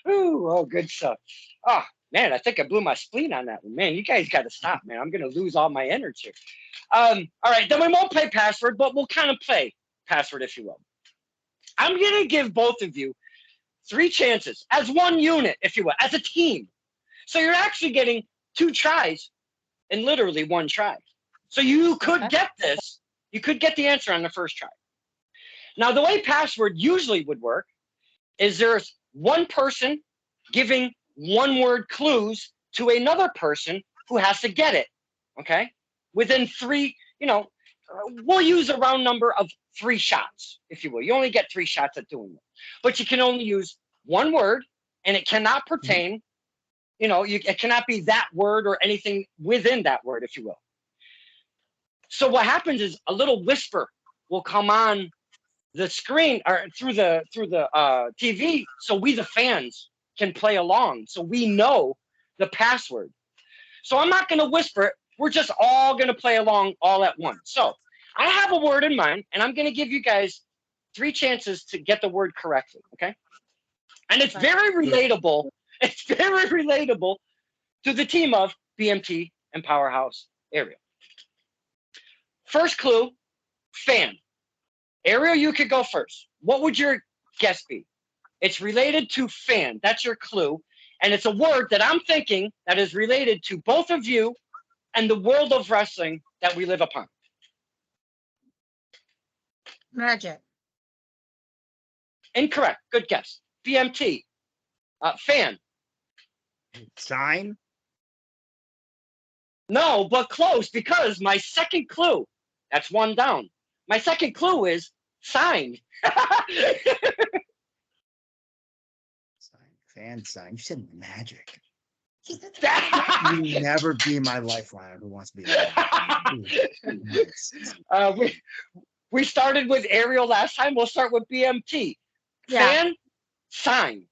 Ooh, oh, good stuff. Oh, man, I think I blew my spleen on that one. Man, you guys got to stop, man. I'm going to lose all my energy. All right, then we won't play Password, but we'll kind of play Password, if you will. I'm going to give both of you 3 chances as one unit, if you will, as a team. So you're actually getting 2 tries in literally 1 try. So you could get this. You could get the answer on the first try. Now, the way Password usually would work is there's one person giving one-word clues to another person who has to get it, okay? Within 3, we'll use a round number of 3 shots, if you will. You only get 3 shots at doing it. But you can only use one word, and it cannot pertain, it cannot be that word or anything within that word, if you will. So what happens is a little whisper will come on the screen or through the TV, so we the fans can play along, so we know the password. So I'm not going to whisper it. We're just all going to play along all at once. So I have a word in mind, and I'm going to give you guys 3 chances to get the word correctly. Okay, and it's very relatable. It's very relatable to the team of BMT and Powerhouse Ariel. First clue, fan. Ariel, you could go first. What would your guess be? It's related to fan. That's your clue. And it's a word that I'm thinking that is related to both of you and the world of wrestling that we live upon. Magic. Incorrect. Good guess. BMT. Fan. Sign. No, but close, because my second clue, that's one down. My second clue is sign. Fan sign. You said magic. He said You never be my lifeline. Who wants to be that? Nice. We started with Ariel last time. We'll start with BMT. Yeah. Fan sign.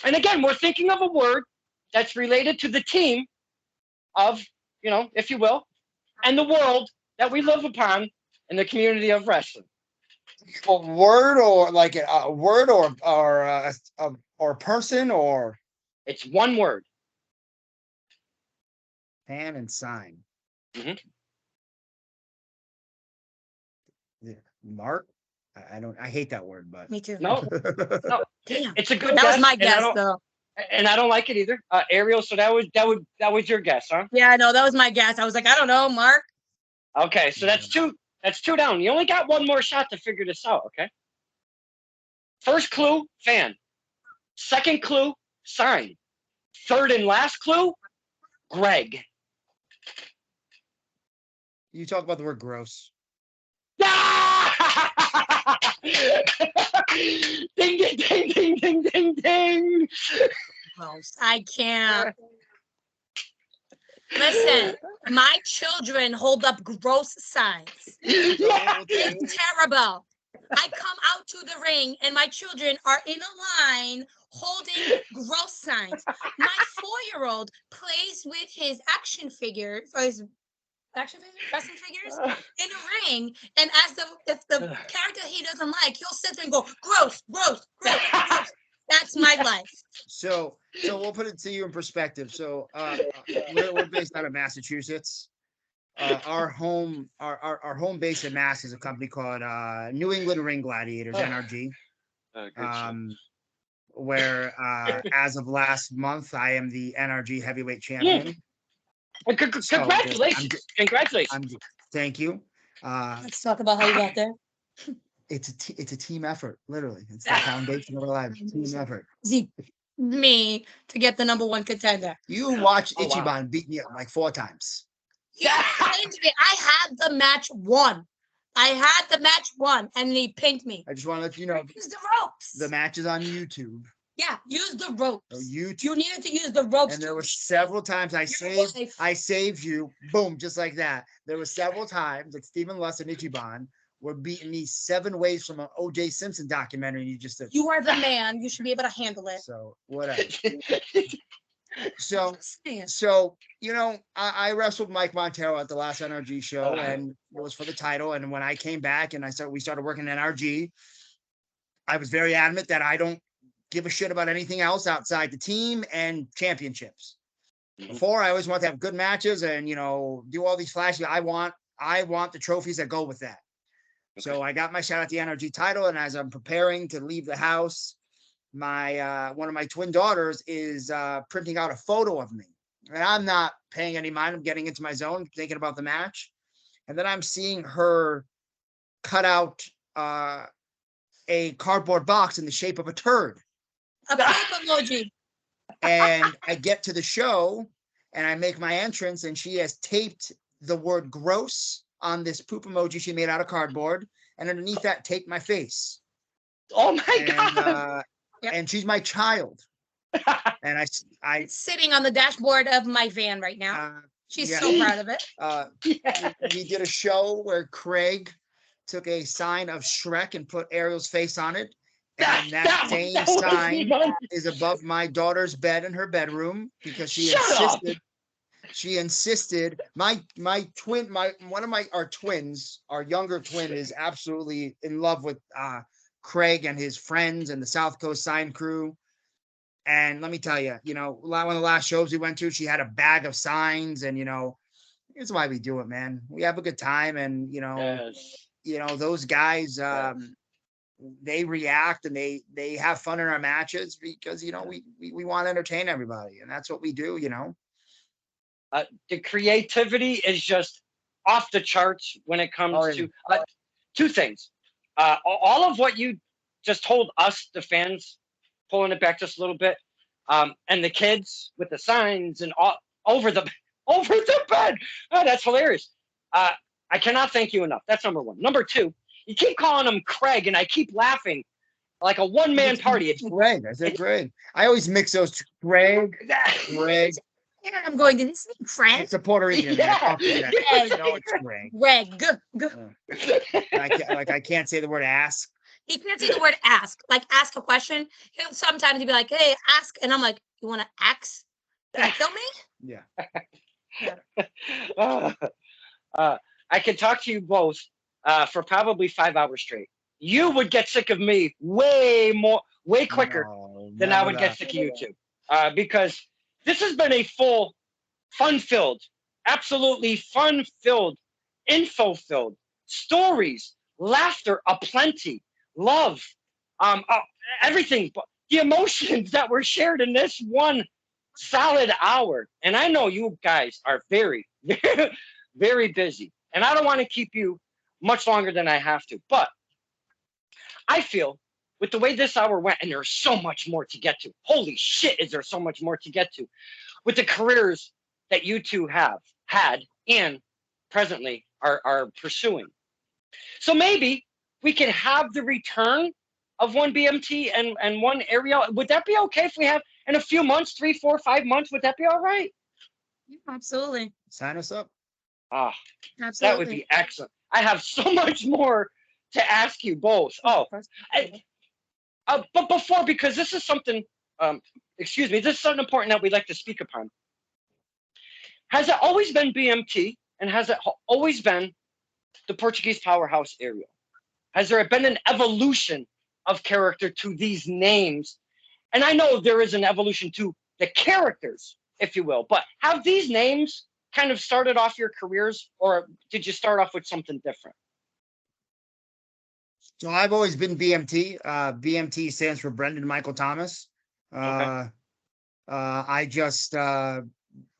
And again, we're thinking of a word that's related to the team of, if you will, and the world that we live upon in the community of wrestling. A word or like a word or a person or It's one word. fan and sign. Mhm. Yeah. Mark. I hate that word, but Me too. No, no, Damn. it's a good That guess. was my and guess, though. I don't like it either. Ariel, so that was your guess, huh? Yeah, I know. That was my guess. I was like, I don't know, Mark. Okay, so that's two down. You only got one more shot to figure this out, okay? First clue, fan. Second clue, sign. Third and last clue, Greg. you talk about the word gross. Ding, ding, ding, ding, ding, ding, ding. Gross. I can't. Listen, my children hold up gross signs. Yeah. It's terrible. I come out to the ring and my children are in a line holding gross signs. My 4-year-old plays with his action figure, or his wrestling figures in a ring, and if the character he doesn't like, he'll sit there and go, gross, gross, gross, gross. That's my life. So we'll put it to you in perspective. So we're based out of Massachusetts. Our home base in Mass is a company called New England Ring Gladiators, NRG. Where as of last month, I am the NRG heavyweight champion. Well, congratulations! Congratulations! Thank you. Let's talk about how you got there. It's a team effort, literally. It's the foundation of our lives. Team effort. Me to get the #1 contender. You watched Ichiban beat me up like 4 times. You pinned me. I had the match won. And he pinned me. I just want to let you know. Use the ropes. The match is on YouTube. Yeah, use the ropes. So YouTube. You needed to use the ropes. And there were several times I saved you. Boom, just like that. There were several times that Stephen Luss and Ichiban were beating me 7 ways from an O.J. Simpson documentary. And you just said, you are the man. You should be able to handle it. So whatever. So I wrestled Mike Montero at the last NRG show, and it was for the title. And when I came back and we started working at NRG, I was very adamant that I don't give a shit about anything else outside the team and championships. Before, I always want to have good matches and do all these flashy. I want the trophies that go with that. Okay. So I got my shot at the NRG title, and as I'm preparing to leave the house, my one of my twin daughters is printing out a photo of me, and I'm not paying any mind. I'm getting into my zone, thinking about the match, and then I'm seeing her cut out a cardboard box in the shape of a turd. A poop emoji. And I get to the show, and I make my entrance, and she has taped the word gross on this poop emoji she made out of cardboard, and underneath that taped my face. Oh my God. And she's my child. And I sitting on the dashboard of my van right now. She's so proud of it. We did a show where Craig took a sign of Shrek and put Ariel's face on it. And that same sign is above my daughter's bed in her bedroom because she insisted our younger twin is absolutely in love with Craig and his friends and the South Coast Sign Crew. And let me tell you, one of the last shows we went to, she had a bag of signs, and it's why we do it, man. We have a good time, and those guys, they react and they have fun in our matches because we want to entertain everybody, and that's what we do. The creativity is just off the charts when it comes to 2 things. All of what you just told us, the fans, pulling it back just a little bit, And the kids with the signs and all over the over the bed. Oh, that's hilarious. I cannot thank you enough. That's number one. Number two, you keep calling him Craig, and I keep laughing like a one-man party. It's Greg. I said Greg. I always mix those two. Greg. Greg. Yeah, I'm going to this Fred. It's a Puerto Rican. Yeah. Man. No, it's Greg. Greg. I can't say the word ask. He can't say the word ask. Like ask a question. He'll sometimes he'd be like, "Hey, ask," and I'm like, "You want to ask? You want to kill me?" Yeah. I could talk to you both for probably 5 hours straight. You would get sick of me way quicker than I would get sick of you two, because this has been a full, fun-filled, absolutely fun-filled, info-filled, stories, laughter aplenty, love, everything, the emotions that were shared in this one solid hour. And I know you guys are very, very, very busy, and I don't want to keep you much longer than I have to, but I feel with the way this hour went, and there's so much more to get to. Holy shit, is there so much more to get to with the careers that you two have had and presently are pursuing. So maybe we could have the return of one BMT and one Ariel. Would that be okay if we have in a few months, 3, 4, 5 months? Would that be all right? Yeah, absolutely. Sign us up. Absolutely. That would be excellent. I have so much more to ask you both. But before, because this is something, excuse me, this is something important that we'd like to speak upon. Has it always been BMT, and has it always been the Portuguese Powerhouse Ariel? Has there been an evolution of character to these names? And I know there is an evolution to the characters, if you will, but have these names kind of started off your careers, or did you start off with something different? So I've always been BMT. BMT stands for Brendan Michael Thomas. Okay. I just go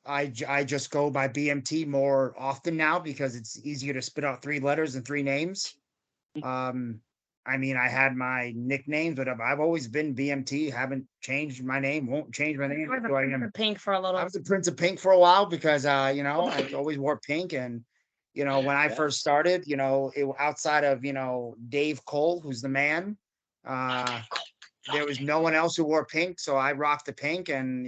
by BMT more often now because it's easier to spit out 3 letters and 3 names. I mean, I had my nicknames, but I've always been BMT. Haven't changed my name. Won't change my name. I was a Prince of Pink for a little. I was the Prince of Pink for a while because I always wore pink, and when I first started, outside of Dave Cole, who's the man, there was no one else who wore pink, so I rocked the pink, and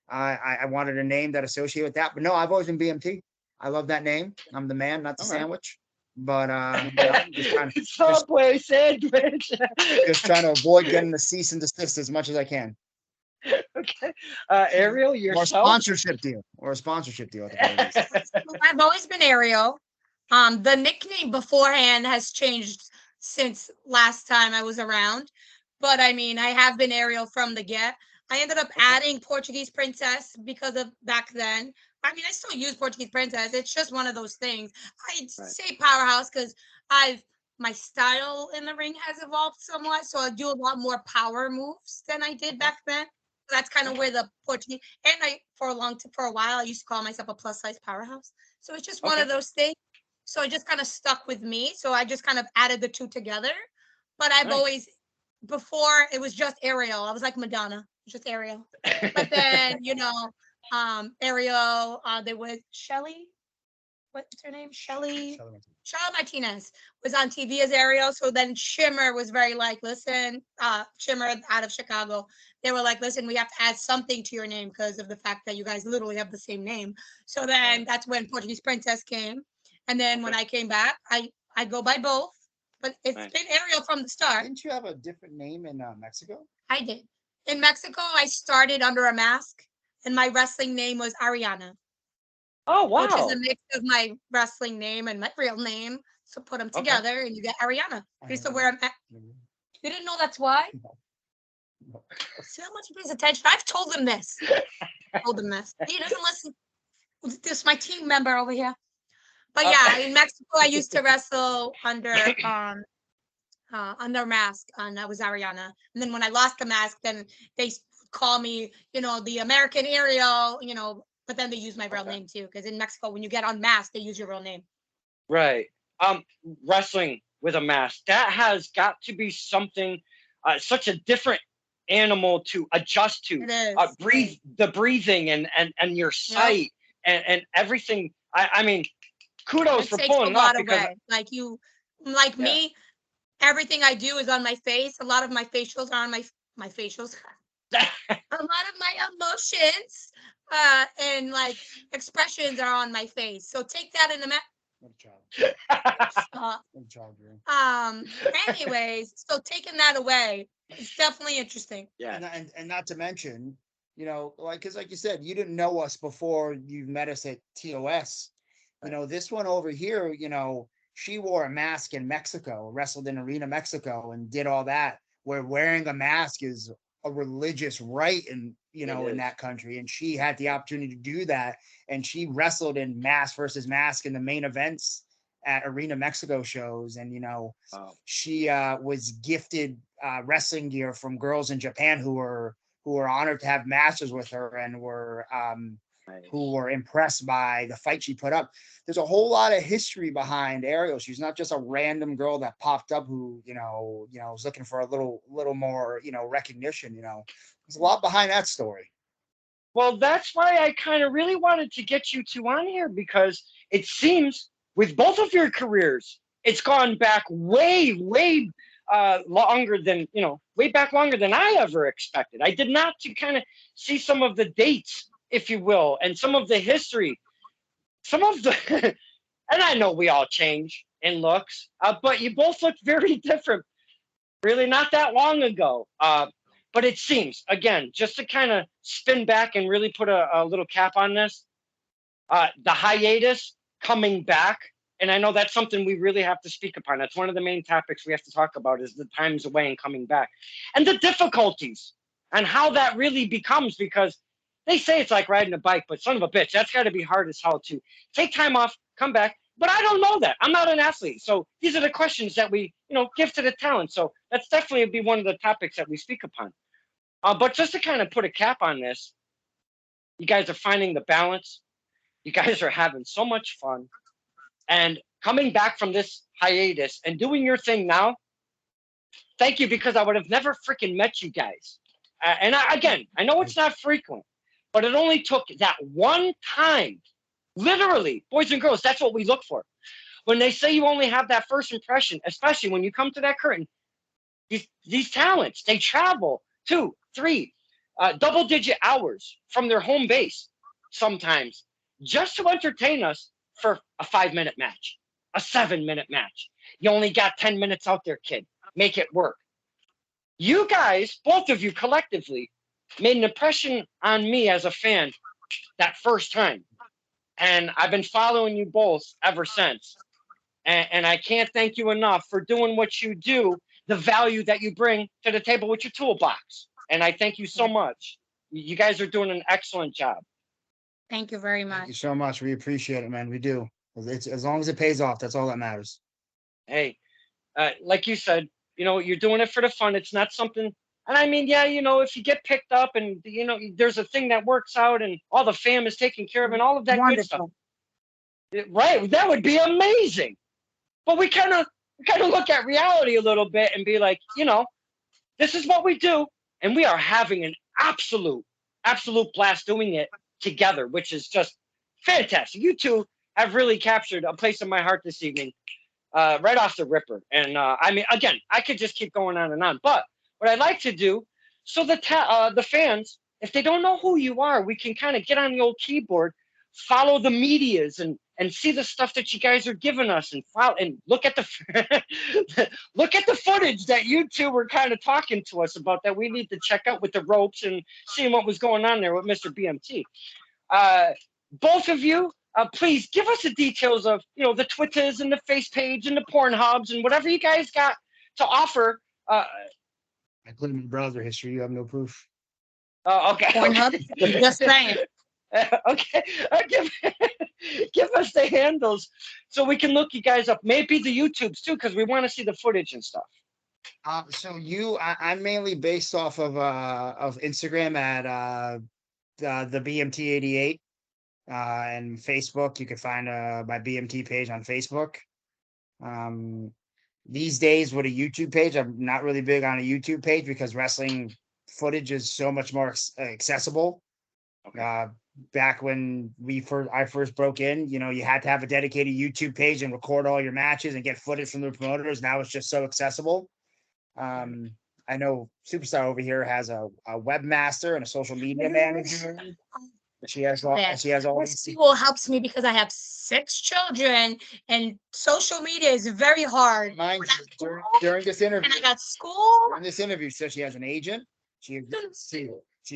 I wanted a name that associated with that. But no, I've always been BMT. I love that name. I'm the man, not the sandwich. But Subway sandwich. just trying to avoid getting the cease and desist as much as I can. Okay, Ariel, yourself. Or a sponsorship deal. At the very least. I've always been Ariel. The nickname beforehand has changed since last time I was around, but I mean, I have been Ariel from the get. I ended up adding Portuguese Princess because of back then. I mean, I still use Portuguese Princess. It's just one of those things. I'd say Powerhouse because my style in the ring has evolved somewhat, so I do a lot more power moves than I did back then. That's kind of where the Portuguese, and for a while I used to call myself a plus size powerhouse. So it's just one of those things. So it just kind of stuck with me. So I just kind of added the two together. But I've always, before it was just Ariel. I was like Madonna, just Ariel. But then Ariel, there was Shelly. What's her name? Shelly Martinez was on TV as Ariel. So then Shimmer was very like, listen, Shimmer out of Chicago. They were like, listen, we have to add something to your name because of the fact that you guys literally have the same name. So then that's when Portuguese Princess came. And then when I came back, I go by both. But it's been Ariel from the start. Didn't you have a different name in Mexico? I did. In Mexico, I started under a mask, and my wrestling name was Ariana. Oh, wow. Which is a mix of my wrestling name and my real name. So put them together and you get Ariana. I used to wear a mask. You didn't know that's why? No. See how much he pays attention? I've told him this. He doesn't listen. This is my team member over here. But yeah, in Mexico, I used to wrestle under mask, and that was Ariana. And then when I lost the mask, then they call me, the American Ariel, but then they use my real name too. Because in Mexico, when you get unmasked, they use your real name. Right. Wrestling with a mask, that has got to be something, such a different animal to adjust to. It is. Breathing and your sight and everything. I mean, kudos It for takes a pulling it off lot because away. Like me, everything I do is on my face. A lot of my facials are on my facials. A lot of my emotions and like expressions are on my face. So take that in the What a child. Stop. What a child, Drew. Anyways, so taking that away, it's definitely interesting. yeah. And not to mention, because like you said, you didn't know us before you met us at TOS. This one over here, she wore a mask in Mexico, wrestled in Arena Mexico, and did all that. Where wearing a mask is a religious right in that country, and she had the opportunity to do that, and she wrestled in mask versus mask in the main events at Arena Mexico shows, and she was gifted wrestling gear from girls in Japan who were honored to have matches with her and who were impressed by the fight she put up. There's a whole lot of history behind Ariel. She's not just a random girl that popped up who, was looking for a little more, recognition. There's a lot behind that story. Well, that's why I kind of really wanted to get you two on here, because it seems with both of your careers, it's gone back way longer than, way back longer than I ever expected. I did not to kind of see some of the dates, if you will, and some of the history, some of the, and I know we all change in looks, but you both look very different, really not that long ago. But it seems, again, just to kind of spin back and really put a little cap on this, the hiatus coming back, and I know that's something we really have to speak upon. That's one of the main topics we have to talk about, is the times away and coming back, and the difficulties and how that really becomes, because they say it's like riding a bike, but son of a bitch, that's got to be hard as hell to take time off, come back. But I don't know that. I'm not an athlete. So these are the questions that we, give to the talent. So that's definitely be one of the topics that we speak upon. But just to kind of put a cap on this, you guys are finding the balance. You guys are having so much fun. And coming back from this hiatus and doing your thing now, thank you, because I would have never freaking met you guys. Again, I know it's not frequent, but it only took that one time. Literally, boys and girls, that's what we look for. When they say you only have that first impression, especially when you come to that curtain, these talents, they travel 2, 3, double-digit hours from their home base sometimes just to entertain us for a 5-minute match, a 7-minute match. You only got 10 minutes out there, kid. Make it work. You guys, both of you collectively, made an impression on me as a fan that first time. And I've been following you both ever since. And I can't thank you enough for doing what you do, the value that you bring to the table with your toolbox. And I thank you so much. You guys are doing an excellent job. Thank you very Thank you much. so much. We appreciate it, man. We do. It's as long as it pays off, that's all that matters. Hey, like you said, you're doing it for the fun. It's not something. And I mean, yeah, if you get picked up and, there's a thing that works out and all the fam is taken care of and all of that good stuff. Right. That would be amazing. But we kind of look at reality a little bit and be like, this is what we do. And we are having an absolute blast doing it together, which is just fantastic. You two have really captured a place in my heart this evening, right off the ripper. And I mean, again, I could just keep going on and on. But what I'd like to do, so the fans, if they don't know who you are, we can kind of get on the old keyboard, follow the medias and see the stuff that you guys are giving us, and follow and look at the look at the footage that you two were kind of talking to us about that we need to check out with the ropes and seeing what was going on there with Mr. BMT. Both of you, please give us the details of the Twitters and the face page and the Pornhubs and whatever you guys got to offer. I put in my browser history. You have no proof. Okay. Pornhub, Okay. just saying. Okay. Give us the handles so we can look you guys up. Maybe the YouTubes too, because we want to see the footage and stuff. So I'm mainly based off of Instagram at the BMT 88, and Facebook. You can find my BMT page on Facebook. These days with a YouTube page, I'm not really big on a YouTube page because wrestling footage is so much more accessible. Okay. Back when I first broke in, you know, you had to have a dedicated YouTube page and record all your matches and get footage from the promoters. Now it's just so accessible. I know Superstar over here has a webmaster and a social media manager. She has all. Yeah. She has all. This tool helps me because I have 6 children, and social media is very hard. Mind you, during this interview, And I got school. during this interview, said she has an agent. She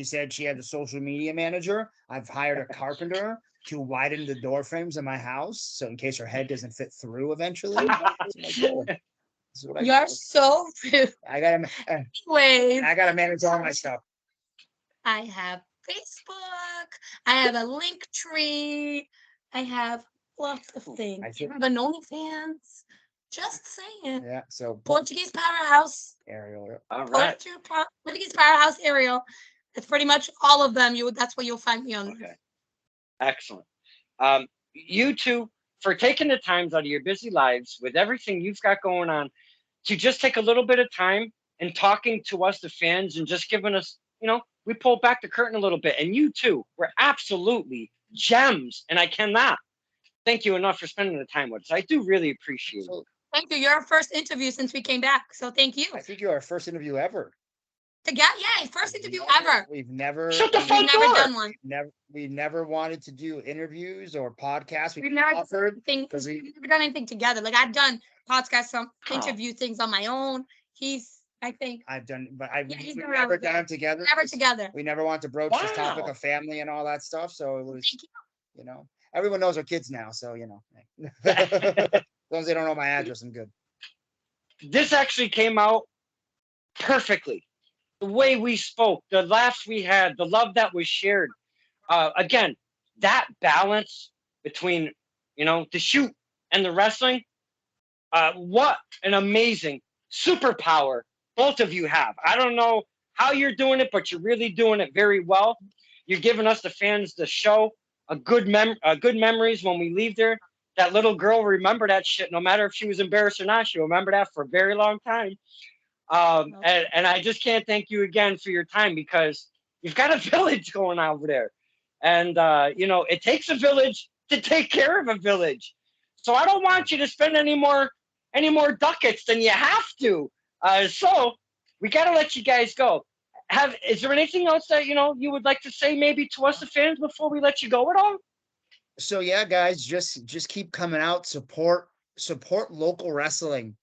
said she had a social media manager. I've hired a carpenter to widen the door frames in my house, so in case her head doesn't fit through eventually. You're so rude. I gotta Anyways, I gotta manage all my stuff. I have Facebook. I have a link tree. I have lots of things. I have an OnlyFans. Just saying. Yeah. So Portuguese Powerhouse Ariel. All right. Portuguese Powerhouse Ariel. It's pretty much all of them. That's where you'll find me on. Okay. Excellent. You two, for taking the times out of your busy lives with everything you've got going on, to just take a little bit of time and talking to us, the fans, and just giving us, you know, we pulled back the curtain a little bit, and you two were absolutely gems, and I cannot thank you enough for spending the time with us. I do really appreciate it. Thank you. You're our first interview since we came back, so thank you. I think you're our first interview ever. First interview ever. We've never Shut the front never door. done one. We never wanted to do interviews or podcasts. We've never offered we've never done anything together. Like I've done podcasts, some interview things on my own. I've done, but we've never never done them together. Never together. We never wanted to broach this topic of family and all that stuff. So it was, you know, everyone knows our kids now. So, you know, as long as they don't know my address, I'm good. This actually came out perfectly. The way we spoke, the laughs we had, the love that was shared. Again, that balance between, you know, the shoot and the wrestling. What an amazing superpower both of you have. I don't know how you're doing it, but you're really doing it very well. You're giving us, the fans, the show, good memories when we leave there. That little girl will remember that shit, no matter if she was embarrassed or not. She'll remember that for a very long time. And I just can't thank you again for your time, because you've got a village going on over there. And, you know, it takes a village to take care of a village. So I don't want you to spend any more ducats than you have to. So we got to let you guys go. Is there anything else that, you know, you would like to say maybe to us, the fans, before we let you go at all? So yeah, guys, just keep coming out, support local wrestling.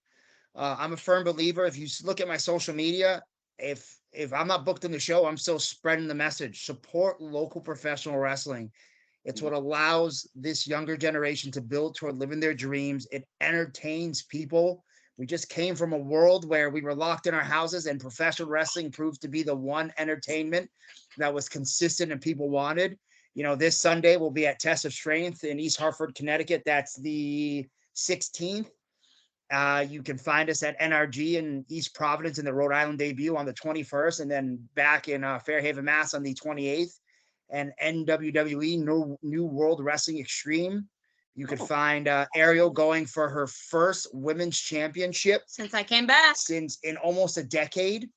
I'm a firm believer. If you look at my social media, if I'm not booked in the show, I'm still spreading the message. Support local professional wrestling. It's what allows this younger generation to build toward living their dreams. It entertains people. We just came from a world where we were locked in our houses, and professional wrestling proved to be the one entertainment that was consistent and people wanted. You know, this Sunday we'll be at Test of Strength in East Hartford, Connecticut. That's the 16th. You can find us at NRG in East Providence in the Rhode Island debut on the 21st, and then back in Fairhaven, Mass on the 28th. And NWWE, New World Wrestling Extreme. You could find Ariel going for her first women's championship since I came back, since in almost a decade.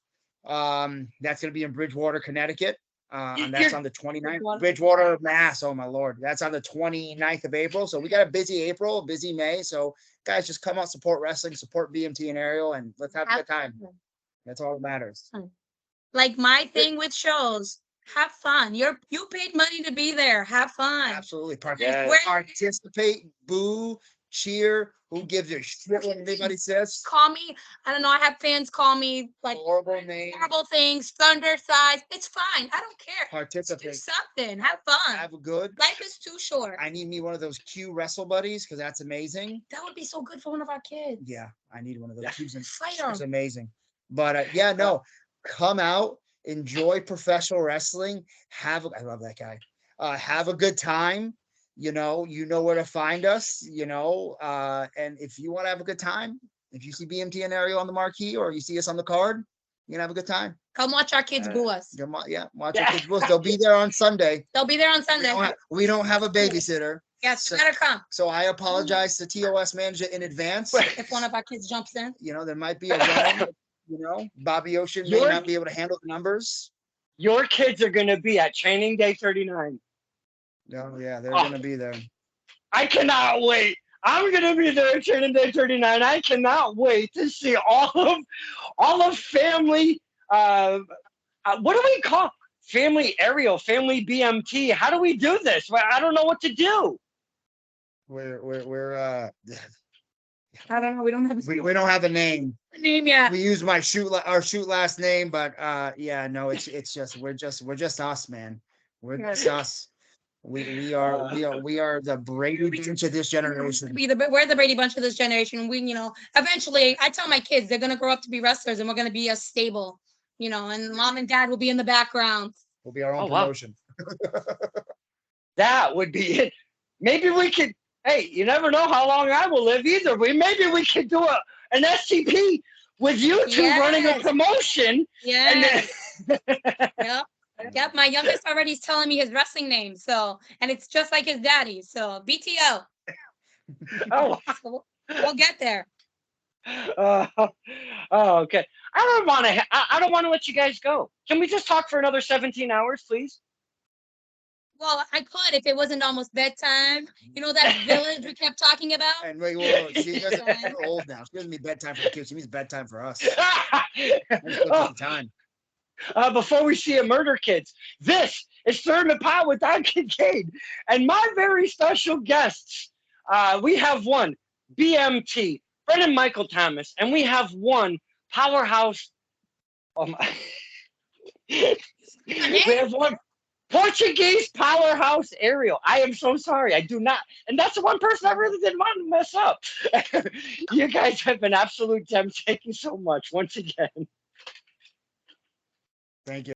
That's going to be in Bridgewater, Connecticut. And that's on the 29th. Bridgewater, Mass. Oh my Lord. That's on the 29th of April. So we got a busy April, busy May. So guys, just come out, support wrestling, support BMT and Ariel, and let's have a good time. That's all that matters. Like my thing with shows, have fun. You paid money to be there. Have fun. Absolutely. Participate, boo, cheer. Who gives a shit what anybody says? Call me. I don't know. I have fans call me like horrible names, horrible things, thunder size. It's fine. I don't care. Participate. Do something. Have fun. Have a good. Life is too short. I need me one of those Q wrestle buddies, because that's amazing. That would be so good for one of our kids. Yeah, I need one of those. Fight It's amazing. But yeah, no, come out, enjoy professional wrestling. I love that guy. Have a good time. You know where to find us, and if you want to have a good time, if you see BMT and Ariel on the marquee, or you see us on the card, you're gonna have a good time. Come watch our kids boo us. Watch our kids boo us. They'll be there on Sunday. We don't have a babysitter. Yes, you better come. So I apologize to TOS manager in advance. If one of our kids jumps in. There might be a run. Bobby Ocean may not be able to handle the numbers. your kids are going to be at training day 39. Yeah, they're Oh. gonna be there. I cannot wait. I'm going to be there at training day 39. I cannot wait to see all of family. What do we call family Ariel, family BMT? How do we do this? Well, I don't know what to do. We're I don't know. We don't have we don't have a name. a name yet. We use our shoot last name, but yeah, no, it's just we're just us, man. We're just us. We are the Brady Bunch of this generation. We're the Brady Bunch of this generation. We, eventually, I tell my kids they're gonna grow up to be wrestlers, and we're gonna be a stable, and mom and dad will be in the background. We'll be our own Oh, wow. promotion. That would be it. Maybe we could. Hey, you never know how long I will live either. Maybe we could do an SCP with you two running a Yes. promotion. Yeah. Yep. My youngest already is telling me his wrestling name, and it's just like his daddy. So BTO. Oh, So we'll get there. Okay. I don't want to let you guys go. Can we just talk for another 17 hours, please? Well, I could if it wasn't almost bedtime. That village we kept talking about. And wait, she doesn't. We're old now. She doesn't mean bedtime for the kids. She means bedtime for us. Just look at the time. Before we see a murder, kids, this is Third and Power with Don Kincaid and my very special guests. We have one BMT, Brendan Michael Thomas, and we have one Powerhouse. We have one Portuguese Powerhouse Ariel. I am so sorry. I do not. And that's the one person I really didn't want to mess up. You guys have been absolute gems. Thank you so much once again. Thank you.